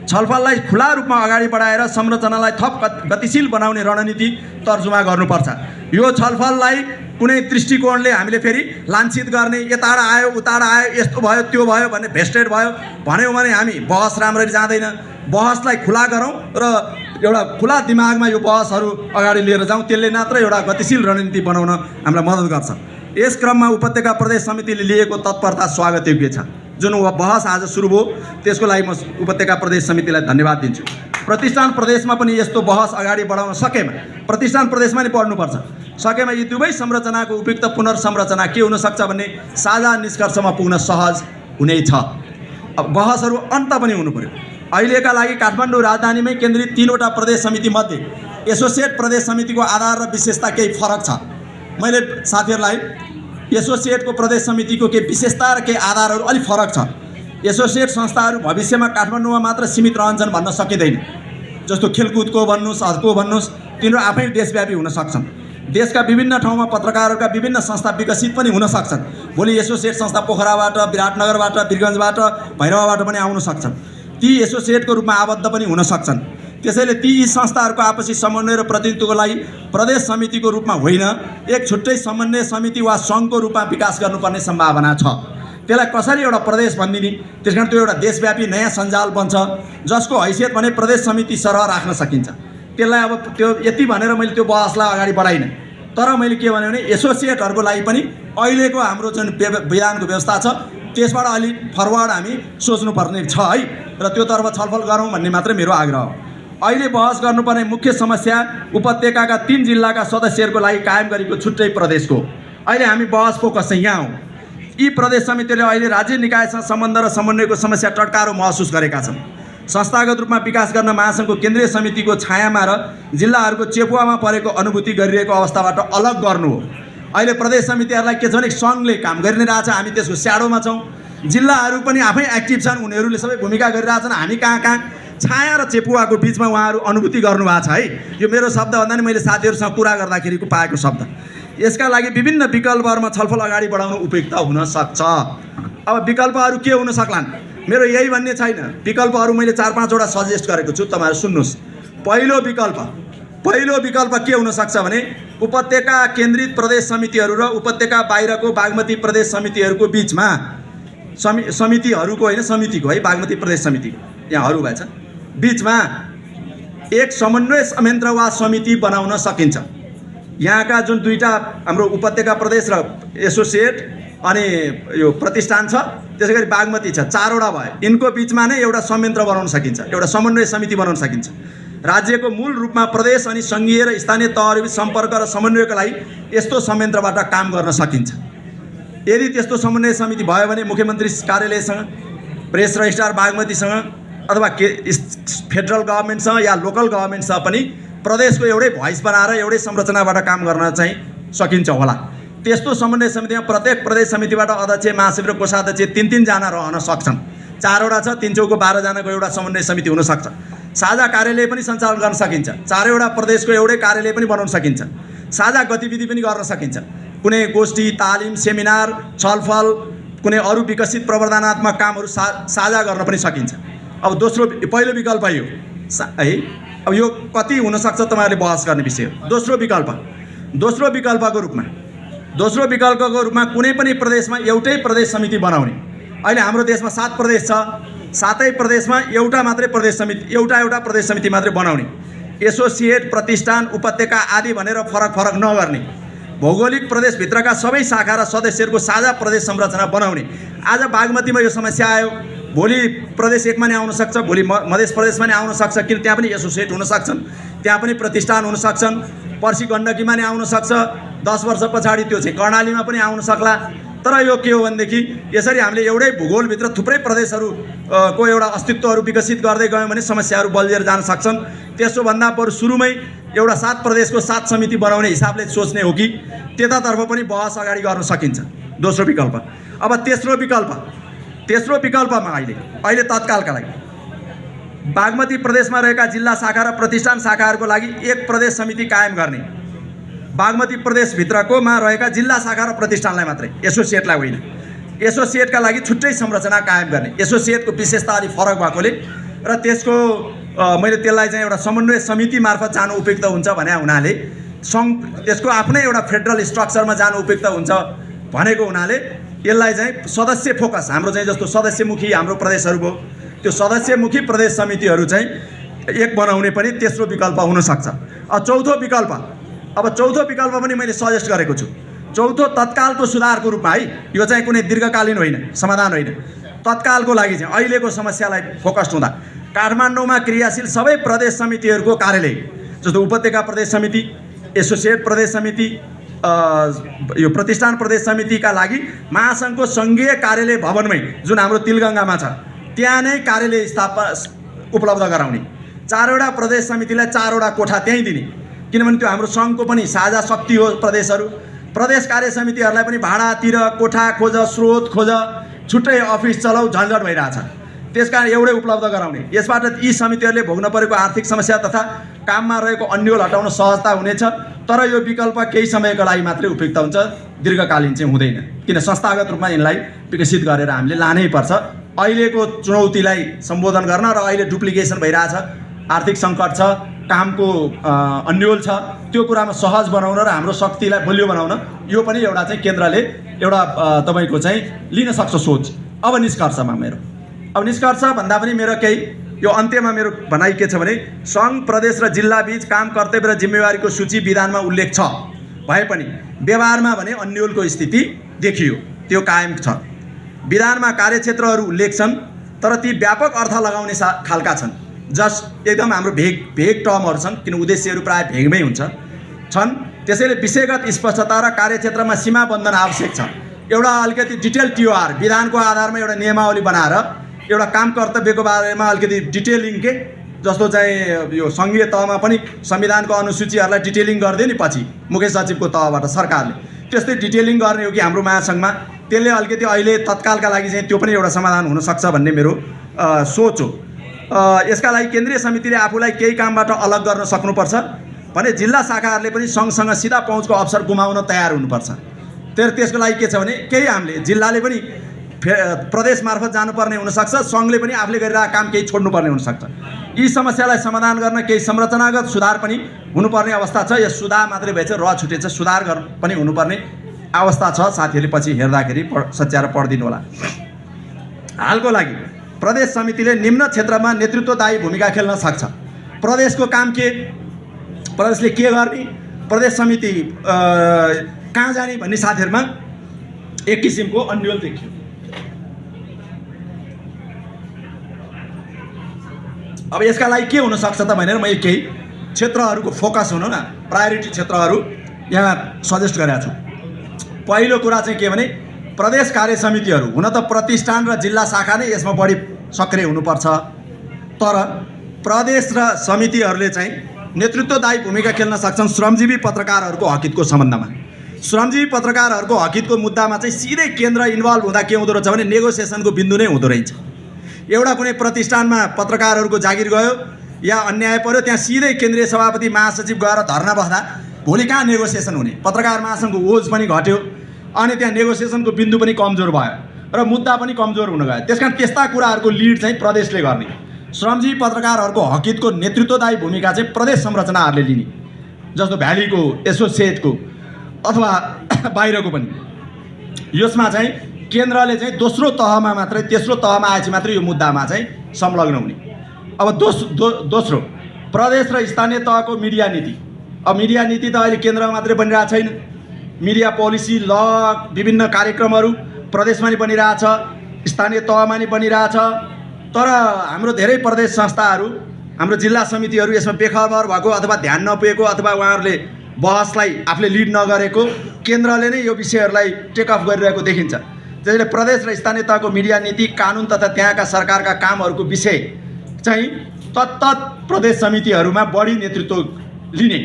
छलफललाई खुला रूपमा अगाडि बढाएर संरचनालाई थप गतिशील बनाउने रणनीति तर्जुमा गर्नुपर्छ। यो छलफललाई कुनै दृष्टिकोणले हामीले फेरि लान्छित गर्ने, यताबाट आयो उताबाट आयो, यस्तो भयो त्यो भयो भन्ने भेस्टेड भयो भन्यौँ भने हामी बहस राम्ररी जाँदैन। बहसलाई खुला गरौँ र एउटा खुला दिमागमा यो बहसहरू अगाडि लिएर जाउँ। त्यसले मात्र एउटा गतिशील रणनीति बनाउन हामीलाई मद्दत गर्छ। यस क्रममा उपत्यका प्रदेश समितिले लिएको तत्परता स्वागतयोग्य छ। जुन बहस आज सुरु भयो त्यसको लागि म उपत्यका प्रदेश समितिलाई धन्यवाद दिन्छु। प्रतिष्ठान प्रदेशमा पनि यस्तो बहस अगाडि बढाउन सकेमा प्रतिष्ठान प्रदेशमा नै बढ्नुपर्छ। सकेमा यी दुवै संरचनाको उपयुक्त पुनर्संरचना के हुनसक्छ भन्ने साझा निष्कर्षमा पुग्न सहज हुनेछ। अब बहसहरू अन्त पनि हुनु पर्यो। अहिलेका लागि काठमाडौँ राजधानीमै केन्द्रित 3वटा प्रदेश समितिमध्ये एसोसिएट प्रदेश समितिको आधार र विशेषता केही फरक छ। मैले साथीहरूलाई एसोसिएटको प्रदेश समितिको केही विशेषता र केही आधारहरू अलिक फरक छ। एसोसिएट संस्थाहरू भविष्यमा काठमाडौँमा मात्र सीमित रहन्छन् भन्न सकिँदैन। जस्तो खेलकुदको भन्नुहोस्, हदको भन्नुहोस्, तिनीहरू आफै देशव्यापी हुन सक्छन्। देशका विभिन्न ठाउँमा पत्रकारहरूका विभिन्न संस्था विकसित पनि हुन सक्छन्। भोलि एसोसिएट संस्था पोखराबाट, विराटनगरबाट, वीरगन्जबाट, भैरवाबाट पनि आउन सक्छन्। ती एसोसिएटको रूपमा आबद्ध पनि हुन सक्छन्। त्यसैले ती संस्थाहरूको आपसी समन्वय र प्रतिनिधित्वको लागि प्रदेश समितिको रूपमा होइन, एक छुट्टै समन्वय समिति वा सङ्घको रूपमा विकास गर्नुपर्ने सम्भावना छ। त्यसलाई कसरी एउटा प्रदेश भनिदिने, त्यस कारण त्यो एउटा देशव्यापी नयाँ सञ्जाल बन्छ जसको हैसियत भने प्रदेश समिति सरह राख्न सकिन्छ। त्यसलाई अब त्यो यति भनेर मैले त्यो बहसलाई अगाडि बढाइनँ। तर मैले के भने एसोसिएटहरूको लागि पनि अहिलेको हाम्रो जुन विधानको व्यवस्था छ त्यसबाट अलिक फरवर्ड हामी सोच्नुपर्ने छ है, र त्योतर्फ छलफल गरौँ भन्ने मात्रै मेरो आग्रह हो। अहिले बहस गर्नुपर्ने मुख्य समस्या उपत्यकाका 3 जिल्लाका सदस्यहरूको लागि कायम गरेको छुट्टै प्रदेशको। अहिले हामी बहस फोकस चाहिँ यहाँ हौँ। यी प्रदेश समितिले अहिले राज्य निकायसँग सम्बन्ध र समन्वयको समस्या टटकारो महसुस गरेका छन्। संस्थागत रूपमा विकास गर्न महासङ्घको केन्द्रीय समितिको छायामा र जिल्लाहरूको चेपुवामा परेको अनुभूति गरिरहेको अवस्थाबाट अलग गर्नु हो। अहिले प्रदेश समितिहरूलाई के छ भने सङ्घले काम गरिरहेछ, हामी त्यसको स्याडोमा छौँ। जिल्लाहरू पनि आफै एक्टिभ छन्, उनीहरूले सबै भूमिका गरिरहेछन्। हामी कहाँ छाया र चेपुवाको बिचमा उहाँहरू अनुभूति गर्नुभएको छ है। यो मेरो शब्द भन्दा नि मैले साथीहरूसँग कुरा गर्दाखेरिको पाएको शब्द। यसका लागि विभिन्न विकल्पहरूमा छलफल अगाडि बढाउनु उपयुक्त हुन सक्छ। अब विकल्पहरू के हुन सक्लान्? मेरो यही भन्ने छैन। विकल्पहरू मैले 4-5 वटा सजेस्ट गरेको छु, तपाईँहरू सुन्नुहोस्। पहिलो विकल्प के हुनसक्छ भने उपत्यका केन्द्रित प्रदेश समितिहरू र उपत्यका बाहिरको बागमती प्रदेश समितिहरूको बिचमा समितिहरूको होइन, समितिको है, बागमती प्रदेश समितिको यहाँ हरू भएछ, बिचमा एक समन्वय संयन्त्र वा समिति बनाउन सकिन्छ। यहाँका जुन दुईटा हाम्रो उपत्यका प्रदेश र एसोसिएट अनि यो प्रतिष्ठान छ, त्यसै गरी बागमती छ, 4 वटा भयो। यिनको बिचमा नै एउटा संयन्त्र बनाउन सकिन्छ, एउटा समन्वय समिति बनाउन सकिन्छ। राज्यको मूल रूपमा प्रदेश अनि सङ्घीय र स्थानीय तहहरूबिच सम्पर्क र समन्वयको लागि यस्तो संयन्त्रबाट काम गर्न सकिन्छ। यदि त्यस्तो समन्वय समिति भयो भने मुख्यमन्त्री कार्यालयसँग, प्रेस रजिस्ट्रार बागमतीसँग अथवा फेडरल गभर्मेन्टसँग या लोकल गभर्मेन्टसँग पनि प्रदेशको एउटै भोइस बनाएर एउटै संरचनाबाट काम गर्न चाहिँ सकिन्छ होला। त्यस्तो समन्वय समितिमा प्रत्येक प्रदेश समितिबाट अध्यक्ष, महासचिव र कोषाध्यक्ष 3-3 जना रहन सक्छन्। 4 वटा छ, 3 चौको 12 जनाको एउटा समन्वय समिति हुनसक्छ। साझा कार्यालय पनि सञ्चालन गर्न सकिन्छ। 4 वटा प्रदेशको एउटै कार्यालय पनि बनाउन सकिन्छ। साझा गतिविधि पनि गर्न सकिन्छ। कुनै गोष्ठी, तालिम, सेमिनार, छलफल, कुनै अरू विकसित प्रवर्धनात्मक कामहरू साझा गर्न पनि सकिन्छ। अब पहिलो विकल्प यो है। अब यो कति हुनसक्छ तपाईँहरूले बहस गर्ने विषय हो। दोस्रो विकल्पको रूपमा कुनै पनि प्रदेशमा एउटै प्रदेश समिति बनाउने। अहिले हाम्रो देशमा 7 प्रदेश छ, 7 प्रदेशमा एउटा प्रदेश समिति मात्रै बनाउने। एसोसिएट, प्रतिष्ठान, उपत्यका आदि भनेर फरक नगर्ने। भौगोलिक प्रदेशभित्रका सबै शाखा र सदस्यहरूको साझा प्रदेश संरचना बनाउने। आज बागमतीमा यो समस्या आयो, भोलि प्रदेश 1मा नै आउन सक्छ, भोलि मध्य प्रदेशमा नै आउन सक्छ, किन त्यहाँ पनि एसोसिएट हुन सक्छन्, त्यहाँ पनि प्रतिष्ठान हुन सक्छन्। पर्सि गण्डकीमा नै आउन सक्छ, 10 वर्ष पछाडि त्यो चाहिँ कर्णालीमा पनि आउन सक्ला। तर यो के हो भनेदेखि यसरी हामीले एउटै भूगोलभित्र थुप्रै प्रदेशहरूको एउटा अस्तित्वहरू विकसित गर्दै गयौँ भने समस्याहरू बल्झिएर जान सक्छन्। त्यसोभन्दा बरु सुरुमै एउटा 7 प्रदेशको 7 समिति बनाउने हिसाबले सोच्ने हो कि त्यतातर्फ पनि बहस अगाडि गर्न सकिन्छ। दोस्रो विकल्प। अब तेस्रो विकल्पमा अहिले तत्कालका लागि बागमती प्रदेशमा रहेका जिल्ला शाखा र प्रतिष्ठान शाखाहरूको लागि एक प्रदेश समिति कायम गर्ने। बागमती प्रदेशभित्रकोमा रहेका जिल्ला शाखा र प्रतिष्ठानलाई मात्रै, एसोसिएटलाई होइन। एसोसिएटका लागि छुट्टै संरचना कायम गर्ने। एसोसिएटको विशेषता अलि फरक भएकोले र त्यसको मैले त्यसलाई चाहिँ एउटा समन्वय समिति मार्फत जानु उपयुक्त हुन्छ भने हुनाले त्यसको आफ्नै एउटा फेडरल स्ट्रक्चरमा जानु उपयुक्त हुन्छ भनेको हुनाले यसलाई चाहिँ सदस्य फोकस, हाम्रो चाहिँ जस्तो सदस्यमुखी हाम्रो प्रदेशहरू भयो, त्यो सदस्यमुखी प्रदेश समितिहरू चाहिँ एक बनाउने पनि तेस्रो विकल्प हुनसक्छ। चौथो विकल्प पनि मैले सजेस्ट गरेको छु। चौथो तत्कालको सुधारको रूपमा है, यो चाहिँ कुनै दीर्घकालीन होइन, समाधान होइन। तत्कालको लागि चाहिँ अहिलेको समस्यालाई फोकस्ड हुँदा काठमाडौँमा क्रियाशील सबै प्रदेश समितिहरूको कार्यालय, जस्तो उपत्यका प्रदेश समिति, एसोसिएट प्रदेश समिति, यो प्रतिष्ठान प्रदेश समितिका लागि महासङ्घको सङ्घीय कार्यालय भवनमै जुन हाम्रो तिलगङ्गामा छ त्यहाँ नै कार्यालय उपलब्ध गराउने। 4 वटा प्रदेश समितिलाई 4 वटा कोठा त्यहीँ दिने, किनभने त्यो हाम्रो सङ्घको पनि साझा शक्ति हो। प्रदेश कार्य समितिहरूलाई पनि भाडातिर कोठा खोज, स्रोत खोज, छुट्टै अफिस चलाउ, झन्झट भइरहेछ। त्यसकारण एउटै उपलब्ध गराउने। यसबाट यी समितिहरूले भोग्न परेको आर्थिक समस्या तथा काममा रहेको अन्यल हटाउन सहजता हुनेछ। तर यो विकल्प केही समयको लागि मात्रै उपयुक्त हुन्छ, दीर्घकालीन चाहिँ हुँदैन, किन संस्थागत रूपमा यिनलाई विकसित गरेर हामीले लानै पर्छ। अहिलेको चुनौतीलाई सम्बोधन गर्न र अहिले डुप्लिकेसन भइरहेछ, आर्थिक सङ्कट छ, कामको अन्यल छ, त्यो कुरामा सहज बनाउन र हाम्रो शक्तिलाई बलियो बनाउन यो पनि एउटा चाहिँ केन्द्रले एउटा तपाईँको चाहिँ लिन सक्छ सोच। अब निष्कर्ष भन्दा पनि मेरो केही यो अन्त्यमा मेरो भनाइ के छ भने सङ्घ, प्रदेश र जिल्ला बीच काम, कर्तव्य र जिम्मेवारीको सूची विधानमा उल्लेख छ भए पनि व्यवहारमा भने अन्यलको स्थिति देखियो, त्यो कायम छ। विधानमा कार्यक्षेत्रहरू उल्लेख छन् तर ती व्यापक अर्थ लगाउने खालका छन्। जस्ट एकदम हाम्रो भेग टर्महरू छन्, किन उद्देश्यहरू प्रायः भेगमै छन्। त्यसैले विषयगत स्पष्टता र कार्यक्षेत्रमा सीमा बन्धन आवश्यक छ। एउटा अलिकति डिटेल टिओआर विधानको आधारमा एउटा नियमावली बनाएर एउटा काम कर्तव्यको बारेमा अलिकति डिटेलिङ के जस्तो चाहिँ यो सङ्घीय तहमा पनि संविधानको अनुसूचीहरूलाई डिटेलिङ गरिदियो नि पछि मुख्य सचिवको तहबाट सरकारले, त्यस्तै डिटेलिङ गर्ने हो कि हाम्रो महासङ्घमा। त्यसले अलिकति अहिले तत्कालका लागि चाहिँ त्यो पनि एउटा समाधान हुनसक्छ भन्ने मेरो सोच हो। यसका लागि केन्द्रीय समितिले आफूलाई केही कामबाट अलग गर्न सक्नुपर्छ भने जिल्ला शाखाहरूले पनि सँगसँग सिधा पहुँचको अवसर गुमाउन तयार हुनुपर्छ। त्यसको लागि के छ भने केही हामीले जिल्लाले पनि प्रदेश मार्फत जानुपर्ने हुनसक्छ, सङ्घले पनि आफूले गरिरहेको काम केही छोड्नुपर्ने हुनसक्छ। यी समस्यालाई समाधान गर्न केही संरचनागत सुधार पनि हुनुपर्ने अवस्था छ। यस सुधार मात्रै भएछ, र छुटेछ, सुधार पनि हुनुपर्ने अवस्था छ। साथीहरूले पछि हेर्दाखेरि सच्याएर पढिदिनु होला। हालको लागि प्रदेश समितिले निम्न क्षेत्रमा नेतृत्वदायी भूमिका खेल्न सक्छ। प्रदेशको काम के, प्रदेशले के गर्ने, प्रदेश समिति कहाँ जाने भन्ने साथीहरूमा एक किसिमको अन्यल देखियो। अब यसका लागि के हुनसक्छ त भनेर मैले केही क्षेत्रहरूको फोकस हुनु न, प्रायोरिटी क्षेत्रहरू यहाँ सजेस्ट गरेको छु। पहिलो कुरा चाहिँ के भने प्रदेश कार्य समितिहरू हुन त प्रतिष्ठान र जिल्ला शाखा नै यसमा बढी सक्रिय हुनुपर्छ, तर प्रदेश र समितिहरूले चाहिँ नेतृत्वदायी भूमिका खेल्न सक्छन् श्रमजीवी पत्रकारहरूको हकितको सम्बन्धमा। श्रमजीवी पत्रकारहरूको हकितको मुद्दामा चाहिँ सिधै केन्द्र इन्भल्भ हुँदा के हुँदो रहेछ भने नेगोसिएसनको बिन्दु नै हुँदो रहेछ। एउटा कुनै प्रतिष्ठानमा पत्रकारहरूको जागिर गयो या अन्याय पर्यो, त्यहाँ सिधै केन्द्रीय सभापति महासचिव गएर धर्ना बस्दा भोलि कहाँ नेगोसिएसन हुने? पत्रकार महासङ्घको ओज पनि घट्यो, अनि त्यहाँ नेगोसिएसनको बिन्दु पनि कमजोर भयो र मुद्दा पनि कमजोर हुन गयो। त्यसकारण त्यस्ता कुराहरूको लिड चाहिँ प्रदेशले गर्ने। श्रमजीवी पत्रकारहरूको हकितको नेतृत्वदायी भूमिका चाहिँ प्रदेश संरचनाहरूले लिने, जस्तो भ्यालीको, एसोसिएटको अथवा बाहिरको पनि। यसमा चाहिँ केन्द्रले चाहिँ दोस्रो तहमा मात्रै, तेस्रो तहमा आएपछि मात्रै यो मुद्दामा चाहिँ संलग्न हुने। अब दोस्रो प्रदेश र स्थानीय तहको मिडिया नीति। अब मिडिया नीति त अहिले केन्द्रमा मात्रै बनिरहेको छैन, मिडिया पोलिसी, ल, विभिन्न कार्यक्रमहरू प्रदेशमा नि बनिरहेछ, स्थानीय तहमा नि बनिरहेछ। तर हाम्रो धेरै प्रदेश संस्थाहरू, हाम्रो जिल्ला समितिहरू यसमा बेखबर भएको अथवा ध्यान नपुगेको अथवा उहाँहरूले बहसलाई आफूले लिड नगरेको, केन्द्रले नै यो विषयहरूलाई टेकअफ गरिरहेको देखिन्छ। त्यसैले प्रदेश र स्थानीय तहको मिडिया नीति, कानुन तथा त्यहाँका सरकारका कामहरूको विषय चाहिँ तत्त प्रदेश समितिहरूमा बढी नेतृत्व लिने,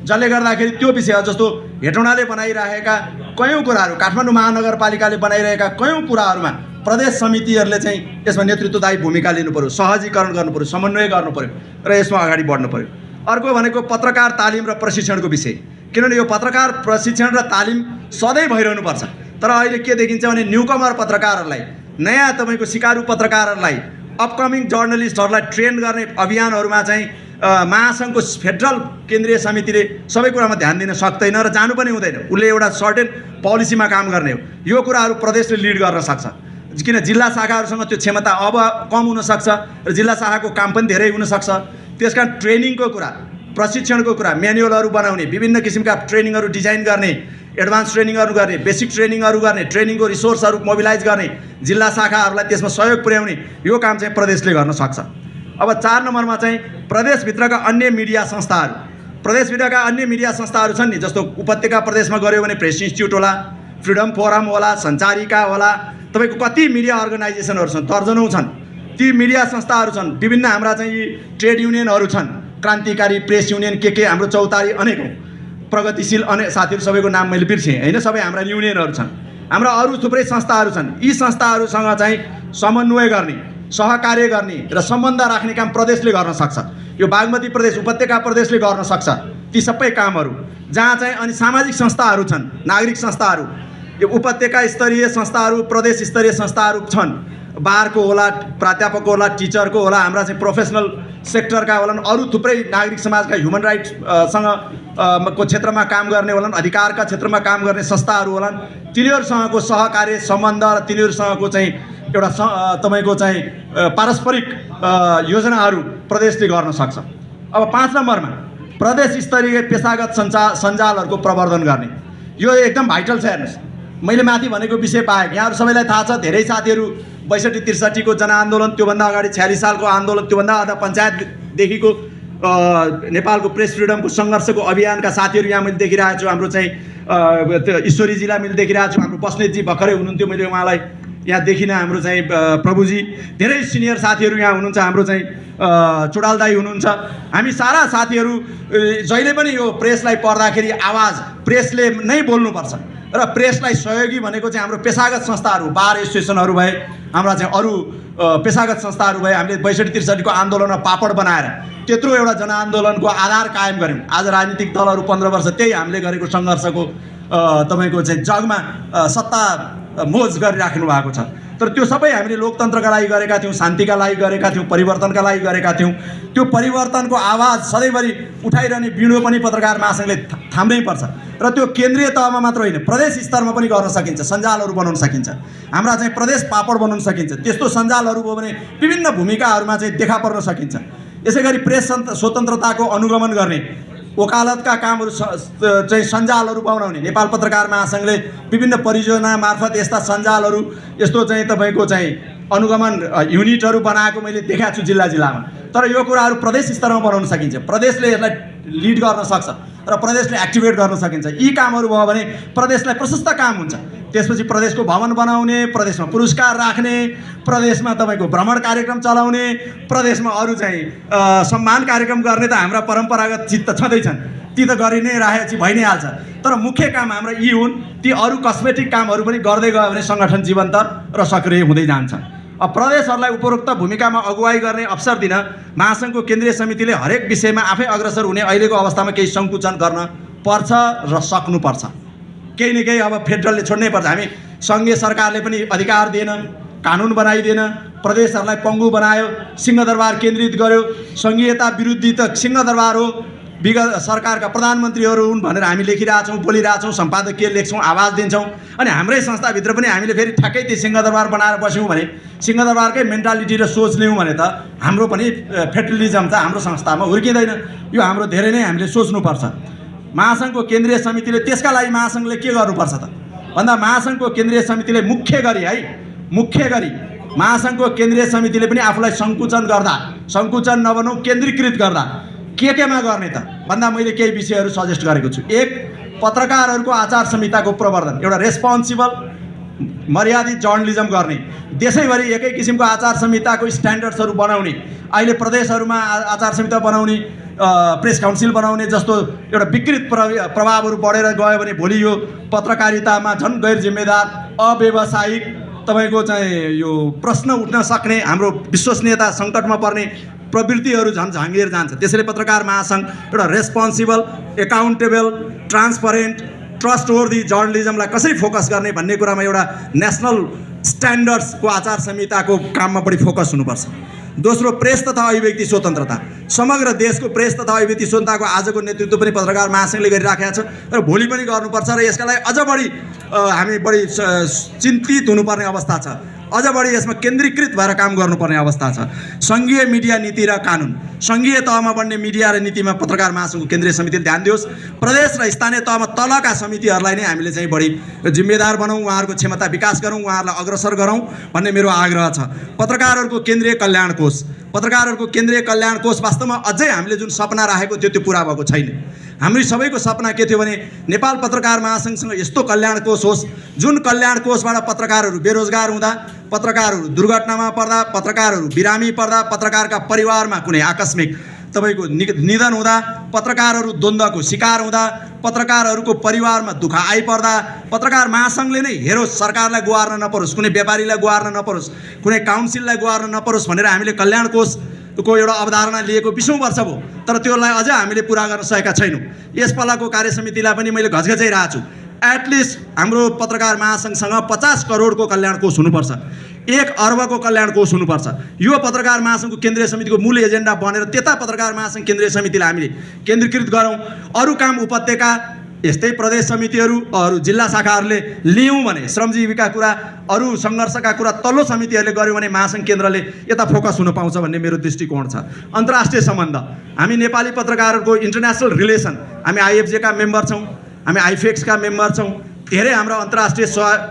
जसले गर्दाखेरि त्यो विषय जस्तो हेटौँडाले बनाइरहेका कयौँ कुराहरू, काठमाडौँ महानगरपालिकाले बनाइरहेका कयौँ कुराहरूमा प्रदेश समितिहरूले चाहिँ यसमा नेतृत्वदायी भूमिका लिनु पर्यो, सहजीकरण गर्नु पर्यो, समन्वय गर्नु पर्यो र यसमा अगाडि बढ्नु पर्यो। अर्को भनेको पत्रकार तालिम र प्रशिक्षणको विषय, किनभने यो पत्रकार प्रशिक्षण र तालिम सधैँ भइरहनुपर्छ। तर अहिले के देखिन्छ भने न्युकमर पत्रकारहरूलाई, नयाँ तपाईँको सिकारु पत्रकारहरूलाई, अपकमिङ जर्नलिस्टहरूलाई ट्रेन गर्ने अभियानहरूमा चाहिँ महासङ्घको फेडरल केन्द्रीय समितिले सबै कुरामा ध्यान दिन सक्दैन र जानु पनि हुँदैन। उसले एउटा सर्टेन पोलिसीमा काम गर्ने हो। यो कुराहरू प्रदेशले लिड गर्न सक्छ, किन जिल्ला शाखाहरूसँग त्यो क्षमता अब कम हुनसक्छ र जिल्ला शाखाको काम पनि धेरै हुनसक्छ। त्यसकारण ट्रेनिङको कुरा, प्रशिक्षणको कुरा, म्यानुअलहरू बनाउने, विभिन्न किसिमका ट्रेनिङहरू डिजाइन गर्ने, एडभान्स ट्रेनिङहरू गर्ने, बेसिक ट्रेनिङहरू गर्ने, ट्रेनिङको रिसोर्सहरू मोबिलाइज गर्ने, जिल्ला शाखाहरूलाई त्यसमा सहयोग पुर्याउने, यो काम चाहिँ प्रदेशले गर्न सक्छ। अब 4 नम्बरमा चाहिँ प्रदेशभित्रका अन्य मिडिया संस्थाहरू। प्रदेशभित्रका अन्य मिडिया संस्थाहरू छन् नि, जस्तो उपत्यका प्रदेशमा गऱ्यो भने प्रेस इन्स्टिट्युट होला, फ्रिडम फोरम होला, सञ्चारिका होला, तपाईँको कति मिडिया अर्गनाइजेसनहरू छन्, दर्जनौँ छन्। ती मिडिया संस्थाहरू छन्। विभिन्न हाम्रा चाहिँ ट्रेड युनियनहरू छन्, क्रान्तिकारी प्रेस युनियन, के हाम्रो चौतारी, अनेकौँ प्रगतिशील अनेक साथीहरू, सबैको नाम मैले बिर्सेँ होइन, सबै हाम्रा युनियनहरू छन्। हाम्रा अरू थुप्रै संस्थाहरू छन्। यी संस्थाहरूसँग चाहिँ समन्वय गर्ने, सहकार्य गर्ने र सम्बन्ध राख्ने काम प्रदेशले गर्न सक्छ। यो बागमती प्रदेश, उपत्यका प्रदेशले गर्न सक्छ ती सबै कामहरू। जहाँ चाहिँ अनि सामाजिक संस्थाहरू छन्, नागरिक संस्थाहरू, यो उपत्यका स्तरीय संस्थाहरू, प्रदेश स्तरीय संस्थाहरू छन्। बारको होला, प्राध्यापकको होला, टिचरको होला, हाम्रा चाहिँ प्रोफेसनल सेक्टरका होलान्, अरू थुप्रै नागरिक समाजका ह्युमन राइट्ससँग को क्षेत्रमा काम गर्ने होलान्, अधिकारका क्षेत्रमा काम गर्ने संस्थाहरू होलान्। तिनीहरूसँगको सहकार्य सम्बन्ध र तिनीहरूसँगको चाहिँ एउटा तपाईँको चाहिँ पारस्परिक योजनाहरू प्रदेशले गर्न सक्छ। अब 5 नम्बरमा प्रदेश स्तरीय पेसागत सञ्जालहरूको प्रवर्धन गर्ने, यो एकदम भाइटल छ। हेर्नुहोस्, मैले माथि भनेको विषय पाएँ, यहाँहरू सबैलाई थाहा छ। धेरै साथीहरू 62-63 को जनआन्दोलन, त्योभन्दा अगाडि 46 सालको आन्दोलन, त्योभन्दा अगाडि पञ्चायतदेखिको नेपालको प्रेस फ्रिडमको सङ्घर्षको अभियानका साथीहरू यहाँ मैले देखिरहेको छु। हाम्रो चाहिँ त्यो ईश्वरीजीलाई मैले देखिरहेको छु, हाम्रो बस्नेतजी भर्खरै हुनुहुन्थ्यो, मैले उहाँलाई यहाँ देखिनँ। हाम्रो चाहिँ प्रभुजी, धेरै सिनियर साथीहरू यहाँ हुनुहुन्छ, हाम्रो चाहिँ चुडाल दाई हुनुहुन्छ। हामी सारा साथीहरू जहिले पनि यो प्रेसलाई पढ्दाखेरि आवाज प्रेसले नै बोल्नुपर्छ र प्रेसलाई सहयोगी भनेको चाहिँ हाम्रो पेसागत संस्थाहरू, बार एसोसिएसनहरू भए, हाम्रा चाहिँ अरू पेसागत संस्थाहरू भए। हामीले 62-63 को आन्दोलनमा पापड बनाएर त्यत्रो एउटा जनआन्दोलनको आधार कायम गऱ्यौँ। आज राजनीतिक दलहरू 15 वर्ष त्यही हामीले गरेको सङ्घर्षको तपाईँको चाहिँ जगमा सत्ता मोज गरिराख्नु भएको छ। तर त्यो सबै हामीले लोकतन्त्रका लागि गरेका थियौँ, शान्तिका लागि गरेका थियौँ, परिवर्तनका लागि गरेका थियौँ। त्यो परिवर्तनको आवाज सधैँभरि उठाइरहने बिँडो पनि पत्रकार महासङ्घले थाम्नै पर्छ र त्यो केन्द्रीय तहमा मात्र होइन, प्रदेश स्तरमा पनि गर्न सकिन्छ, सञ्जालहरू बनाउन सकिन्छ। हाम्रा चाहिँ प्रदेश पापड बनाउन सकिन्छ। त्यस्तो सञ्जालहरू भयो भने विभिन्न भूमिकाहरूमा चाहिँ देखा पर्न सकिन्छ। यसै गरी प्रेस स्वतन्त्रताको अनुगमन गर्ने, वकालतका कामहरू चाहिँ सञ्जालहरू बनाउने नेपाल पत्रकार महासङ्घले विभिन्न परियोजना मार्फत यस्ता सञ्जालहरू, यस्तो चाहिँ तपाईँको चाहिँ अनुगमन युनिटहरू बनाएको मैले देखाएको छु जिल्ला जिल्लामा। तर यो कुराहरू प्रदेश स्तरमा बनाउन सकिन्छ। प्रदेशले यसलाई लिड गर्न सक्छ र प्रदेशले एक्टिभेट गर्न सकिन्छ। यी कामहरू भयो भने प्रदेशलाई प्रशस्त काम हुन्छ। त्यसपछि प्रदेशको भवन बनाउने, प्रदेशमा पुरस्कार राख्ने, प्रदेशमा तपाईँको भ्रमण कार्यक्रम चलाउने, प्रदेशमा अरू चाहिँ सम्मान कार्यक्रम गर्ने त हाम्रा परम्परागत चिज त छँदैछन्, ती त गरि नै राखेपछि भइ नै हाल्छ। तर मुख्य काम हाम्रा यी हुन्। ती अरू कस्मेटिक कामहरू पनि गर्दै गयो भने सङ्गठन जीवन्त र सक्रिय हुँदै जान्छ। अब प्रदेशहरूलाई उपरोक्त भूमिकामा अगुवाई गर्ने अवसर दिन महासङ्घको केन्द्रीय समितिले हरेक विषयमा आफै अग्रसर हुने अहिलेको अवस्थामा केही सङ्कुचन गर्न पर्छ र सक्नुपर्छ। केही न केही अब फेडरलले छोड्नै पर्छ। हामी सङ्घीय सरकारले पनि अधिकार दिएन, कानुन बनाइदिएन, प्रदेशहरूलाई पङ्गु बनायो, सिंहदरबार केन्द्रित गर्यो। सङ्घीयता विरुद्धी त सिंहदरबार हो, विगत सरकारका प्रधानमन्त्रीहरू हुन् भनेर हामी लेखिरहेछौँ, बोलिरहेछौँ, सम्पादकीय लेख्छौँ, आवाज दिन्छौँ। अनि हाम्रै संस्थाभित्र पनि हामीले फेरि ठ्याक्कै त्यो सिंहदरबार बनाएर बस्यौँ भने, सिंहदरबारकै मेन्टालिटी र सोच लियौँ भने त हाम्रो पनि फेडरलिजम त हाम्रो संस्थामा हुर्किँदैन। यो हाम्रो धेरै नै हामीले सोच्नुपर्छ। महासङ्घको केन्द्रीय समितिले त्यसका लागि महासङ्घले के गर्नुपर्छ त भन्दा महासङ्घको केन्द्रीय समितिले मुख्य गरी महासङ्घको केन्द्रीय समितिले पनि आफूलाई सङ्कुचन नबनाऊ, केन्द्रीकृत गर्दा केमा गर्ने त भन्दा मैले केही विषयहरू सजेस्ट गरेको छु। एक, पत्रकारहरूको आचार संहिताको प्रवर्धन, एउटा रेस्पोन्सिबल मर्यादित जर्नलिजम गर्ने, देशैभरि एकै किसिमको आचार संहिताको स्ट्यान्डर्ड्सहरू बनाउने, अहिले प्रदेशहरूमा आचार संहिता बनाउने, प्रेस काउन्सिल बनाउने जस्तो एउटा विकृत प्रभावहरू बढेर गयो भने भोलि यो पत्रकारितामा झन् गैर जिम्मेदार, अव्यावसायिक तपाईँको चाहिँ यो प्रश्न उठ्न सक्ने, हाम्रो विश्वसनीयता सङ्कटमा पर्ने प्रवृत्तिहरू झन् झाँगिएर जान्छ। त्यसैले पत्रकार महासङ्घ एउटा रेस्पोन्सिबल, एकाउन्टेबल, ट्रान्सपरेन्ट, ट्रस्टवर्दी जर्नलिजमलाई कसरी फोकस गर्ने भन्ने कुरामा एउटा नेसनल स्ट्यान्डर्ड्सको आचार संहिताको काममा बढी फोकस हुनुपर्छ। दोस्रो, प्रेस तथा अभिव्यक्ति स्वतन्त्रता। समग्र देशको प्रेस तथा अभिव्यक्ति स्वतन्त्रताको आजको नेतृत्व पनि पत्रकार महासङ्घले गरिराखेको छ र भोलि पनि गर्नुपर्छ र यसका लागि अझ बढी हामी बढी चिन्तित हुनुपर्ने अवस्था छ। अझ बढी यसमा केन्द्रीकृत भएर काम गर्नुपर्ने अवस्था छ। सङ्घीय मिडिया नीति र कानुन, सङ्घीय तहमा बन्ने मिडिया र नीतिमा पत्रकार महासङ्घको केन्द्रीय समितिले ध्यान दियोस्। प्रदेश र स्थानीय तहमा तलका समितिहरूलाई नै हामीले चाहिँ बढी जिम्मेदार बनाऊँ, उहाँहरूको क्षमता विकास गरौँ, उहाँहरूलाई अग्रसर गरौँ भन्ने मेरो आग्रह छ। पत्रकारहरूको केन्द्रीय कल्याण कोष, पत्रकारहरूको केन्द्रीय कल्याण कोष वास्तवमा अझै हामीले जुन सपना राखेको थियो त्यो पुरा भएको छैन। हाम्रो सबैको सपना के थियो भने नेपाल पत्रकार महासङ्घसँग यस्तो कल्याण कोष होस् जुन कल्याण कोषबाट पत्रकारहरू बेरोजगार हुँदा, पत्रकारहरू दुर्घटनामा पर्दा, पत्रकारहरू बिरामी पर्दा, पत्रकारका परिवारमा कुनै आकस्मिक तपाईँको निधन हुँदा, पत्रकारहरू द्वन्द्वको शिकार हुँदा, पत्रकारहरूको परिवारमा दुःख आइपर्दा पत्रकार महासङ्घले नै हेरोस्, सरकारलाई गुहार्न नपरोस्, कुनै व्यापारीलाई गुहार्न नपरोस्, कुनै काउन्सिललाई गुहार्न नपरोस् भनेर हामीले कल्याण कोषको एउटा अवधारणा लिएको 20औं वर्ष भयो। तर त्यसलाई अझ हामीले पुरा गर्न सकेका छैनौँ। यस पालाको कार्यसमितिलाई पनि मैले घचघचाइरहेको छु। एटलिस्ट हाम्रो पत्रकार महासङ्घसँग 50 करोडको कल्याण कोष हुनुपर्छ, 1 अर्बको कल्याण कोष हुनुपर्छ। यो पत्रकार महासङ्घको केन्द्रीय समितिको मूल एजेन्डा बनेर त्यता पत्रकार महासङ्घ केन्द्रीय समितिलाई हामीले केन्द्रीकृत गरौँ। अरू काम उपत्यका यस्तै प्रदेश समितिहरू, अरू जिल्ला शाखाहरूले लियौँ भने, श्रमजीवीका कुरा, अरू सङ्घर्षका कुरा तल्लो समितिहरूले गर्यो भने महासङ्घ केन्द्रले यता फोकस हुन पाउँछ भन्ने मेरो दृष्टिकोण छ। अन्तर्राष्ट्रिय सम्बन्ध, हामी नेपाली पत्रकारहरूको इन्टरनेसनल रिलेसन, हामी आइएफजेका मेम्बर छौँ, हामी आइफेक्सका मेम्बर छौँ, धेरै हाम्रा अन्तर्राष्ट्रिय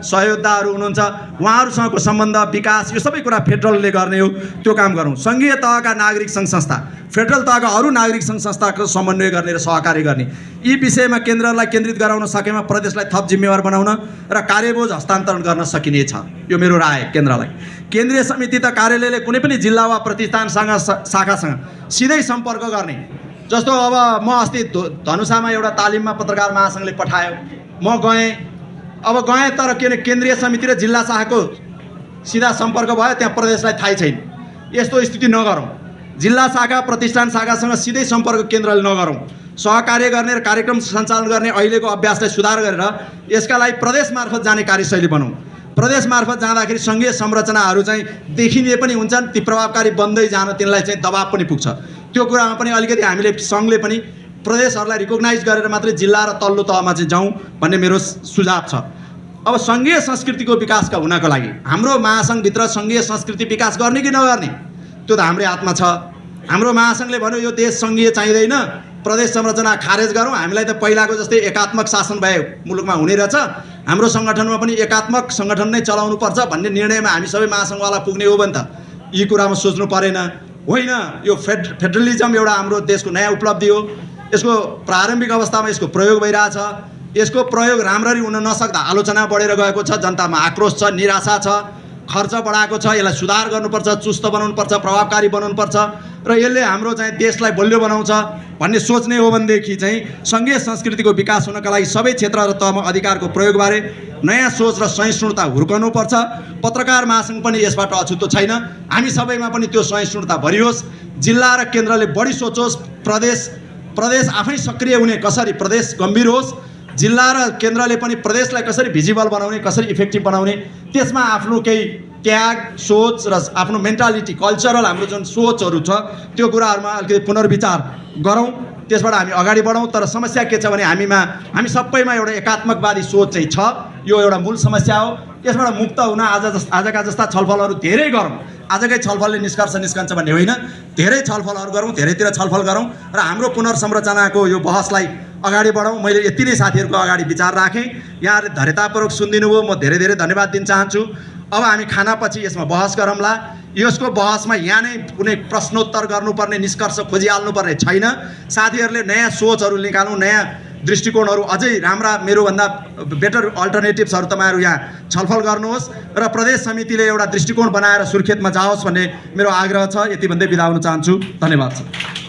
सहयोद्धाहरू हुनुहुन्छ, उहाँहरूसँगको सम्बन्ध विकास यो सबै कुरा फेडरलले गर्ने हो, त्यो काम गरौँ। सङ्घीय तहका नागरिक सङ्घ संस्था, फेडरल तहका अरू नागरिक सङ्घ संस्थाको समन्वय गर्ने र सहकार्य गर्ने, यी विषयमा केन्द्रलाई केन्द्रित गराउन सकेमा प्रदेशलाई थप जिम्मेवार बनाउन र कार्यबोझ हस्तान्तरण गर्न सकिनेछ। यो मेरो राय केन्द्रलाई। केन्द्रीय समिति त कार्यालयले कुनै पनि जिल्ला वा प्रतिष्ठानसँग शाखासँग सिधै सम्पर्क गर्ने। जस्तो अब म अस्ति धनुषामा एउटा तालिममा पत्रकार महासङ्घले पठायो, म गएँ तर केन्द्रीय समिति र जिल्ला शाखाको सिधा सम्पर्क भयो, त्यहाँ प्रदेशलाई थाहै छैन। यस्तो स्थिति नगरौँ। जिल्ला शाखा प्रतिष्ठान शाखासँग सिधै सम्पर्क केन्द्रले नगरौँ। सहकार्य गर्ने र कार्यक्रम सञ्चालन गर्ने अहिलेको अभ्यासलाई सुधार गरेर यसका लागि प्रदेश मार्फत जाने कार्यशैली बनाऊँ। प्रदेश मार्फत जाँदाखेरि सङ्घीय संरचनाहरू चाहिँ देखिने पनि हुन्छन्, ती प्रभावकारी बन्दै जान तिनलाई चाहिँ दबाब पनि पुग्छ। त्यो कुरामा पनि अलिकति हामीले सङ्घले पनि प्रदेशहरूलाई रिकग्नाइज गरेर मात्रै जिल्ला र तल्लो तहमा चाहिँ जाउँ भन्ने मेरो सुझाव छ। अब सङ्घीय संस्कृतिको विकासका हुनको लागि हाम्रो महासङ्घभित्र सङ्घीय संस्कृति विकास गर्ने कि नगर्ने त्यो त हाम्रै हातमा छ। हाम्रो महासङ्घले भन्यो यो देश सङ्घीय चाहिँदैन, प्रदेश संरचना खारेज गरौँ, हामीलाई त पहिलाको जस्तै एकात्मक शासन भए मुलुकमा हुने रहेछ, हाम्रो सङ्गठनमा पनि एकात्मक सङ्गठन नै चलाउनुपर्छ भन्ने निर्णयमा हामी सबै महासङ्घवाला पुग्ने हो भने त यी कुरामा सोच्नु परेन। होइन, यो फेडरलिजम एउटा हाम्रो देशको नयाँ उपलब्धि हो। यसको प्रारम्भिक अवस्थामा यसको प्रयोग भइरहेछ। यसको प्रयोग राम्ररी हुन नसक्दा आलोचना बढेर गएको छ, जनतामा आक्रोश छ, निराशा छ, खर्च बढाएको छ। यसलाई सुधार गर्नुपर्छ, चुस्त बनाउनुपर्छ, प्रभावकारी बनाउनुपर्छ र यसले हाम्रो चाहिँ देशलाई बलियो बनाउँछ भन्ने सोच्ने हो भनेदेखि चाहिँ सङ्घीय संस्कृतिको विकास हुनका लागि सबै क्षेत्र र तहमा अधिकारको प्रयोगबारे नयाँ सोच र सहिष्णुता हुर्काउनुपर्छ। पत्रकार महासङ्घ पनि यसबाट अछुतो छैन। हामी सबैमा पनि त्यो सहिष्णुता भरियोस्, जिल्ला र केन्द्रले बढी सोचोस्, प्रदेश आफै सक्रिय हुने कसरी प्रदेश गम्भीर होस्, जिल्ला र केन्द्रले पनि प्रदेशलाई कसरी भिजिबल बनाउने, कसरी इफेक्टिभ बनाउने, त्यसमा आफ्नो केही त्याग, सोच र आफ्नो मेन्टालिटी, कल्चरल हाम्रो जुन सोचहरू छ त्यो कुराहरूमा अलिकति पुनर्विचार गरौँ, त्यसबाट हामी अगाडि बढौँ। तर समस्या के छ भने हामी सबैमा एउटा एकात्मकवादी सोच चाहिँ छ। यो एउटा मूल समस्या हो। यसबाट मुक्त हुन आजका जस्ता छलफलहरू धेरै गरौँ। आजकै छलफलले निष्कर्ष निस्कन्छ भन्ने होइन, धेरै छलफलहरू गरौँ, धेरैतिर छलफल गरौँ र हाम्रो पुनर्संरचनाको यो बहसलाई अगाडि बढाउँ। मैले यति नै साथीहरूको अगाडि विचार राखेँ। यहाँहरूले धैर्यतापूर्वक सुनिदिनु भयो, म धेरै धेरै धन्यवाद दिन चाहन्छु। अब हामी खानापछि यसमा बहस गरौँला। यसको बहसमा यहाँ नै कुनै प्रश्नोत्तर गर्नुपर्ने, निष्कर्ष खोजिहाल्नुपर्ने छैन। साथीहरूले नयाँ सोचहरू निकाल्नु, नयाँ दृष्टिकोणहरू, अझै राम्रा मेरोभन्दा बेटर अल्टरनेटिभ्सहरू तपाईँहरू यहाँ छलफल गर्नुहोस् र प्रदेश समितिले एउटा दृष्टिकोण बनाएर सुर्खेतमा जाओस् भन्ने मेरो आग्रह छ। यति भन्दै बिदा हुन चाहन्छु। धन्यवाद छ।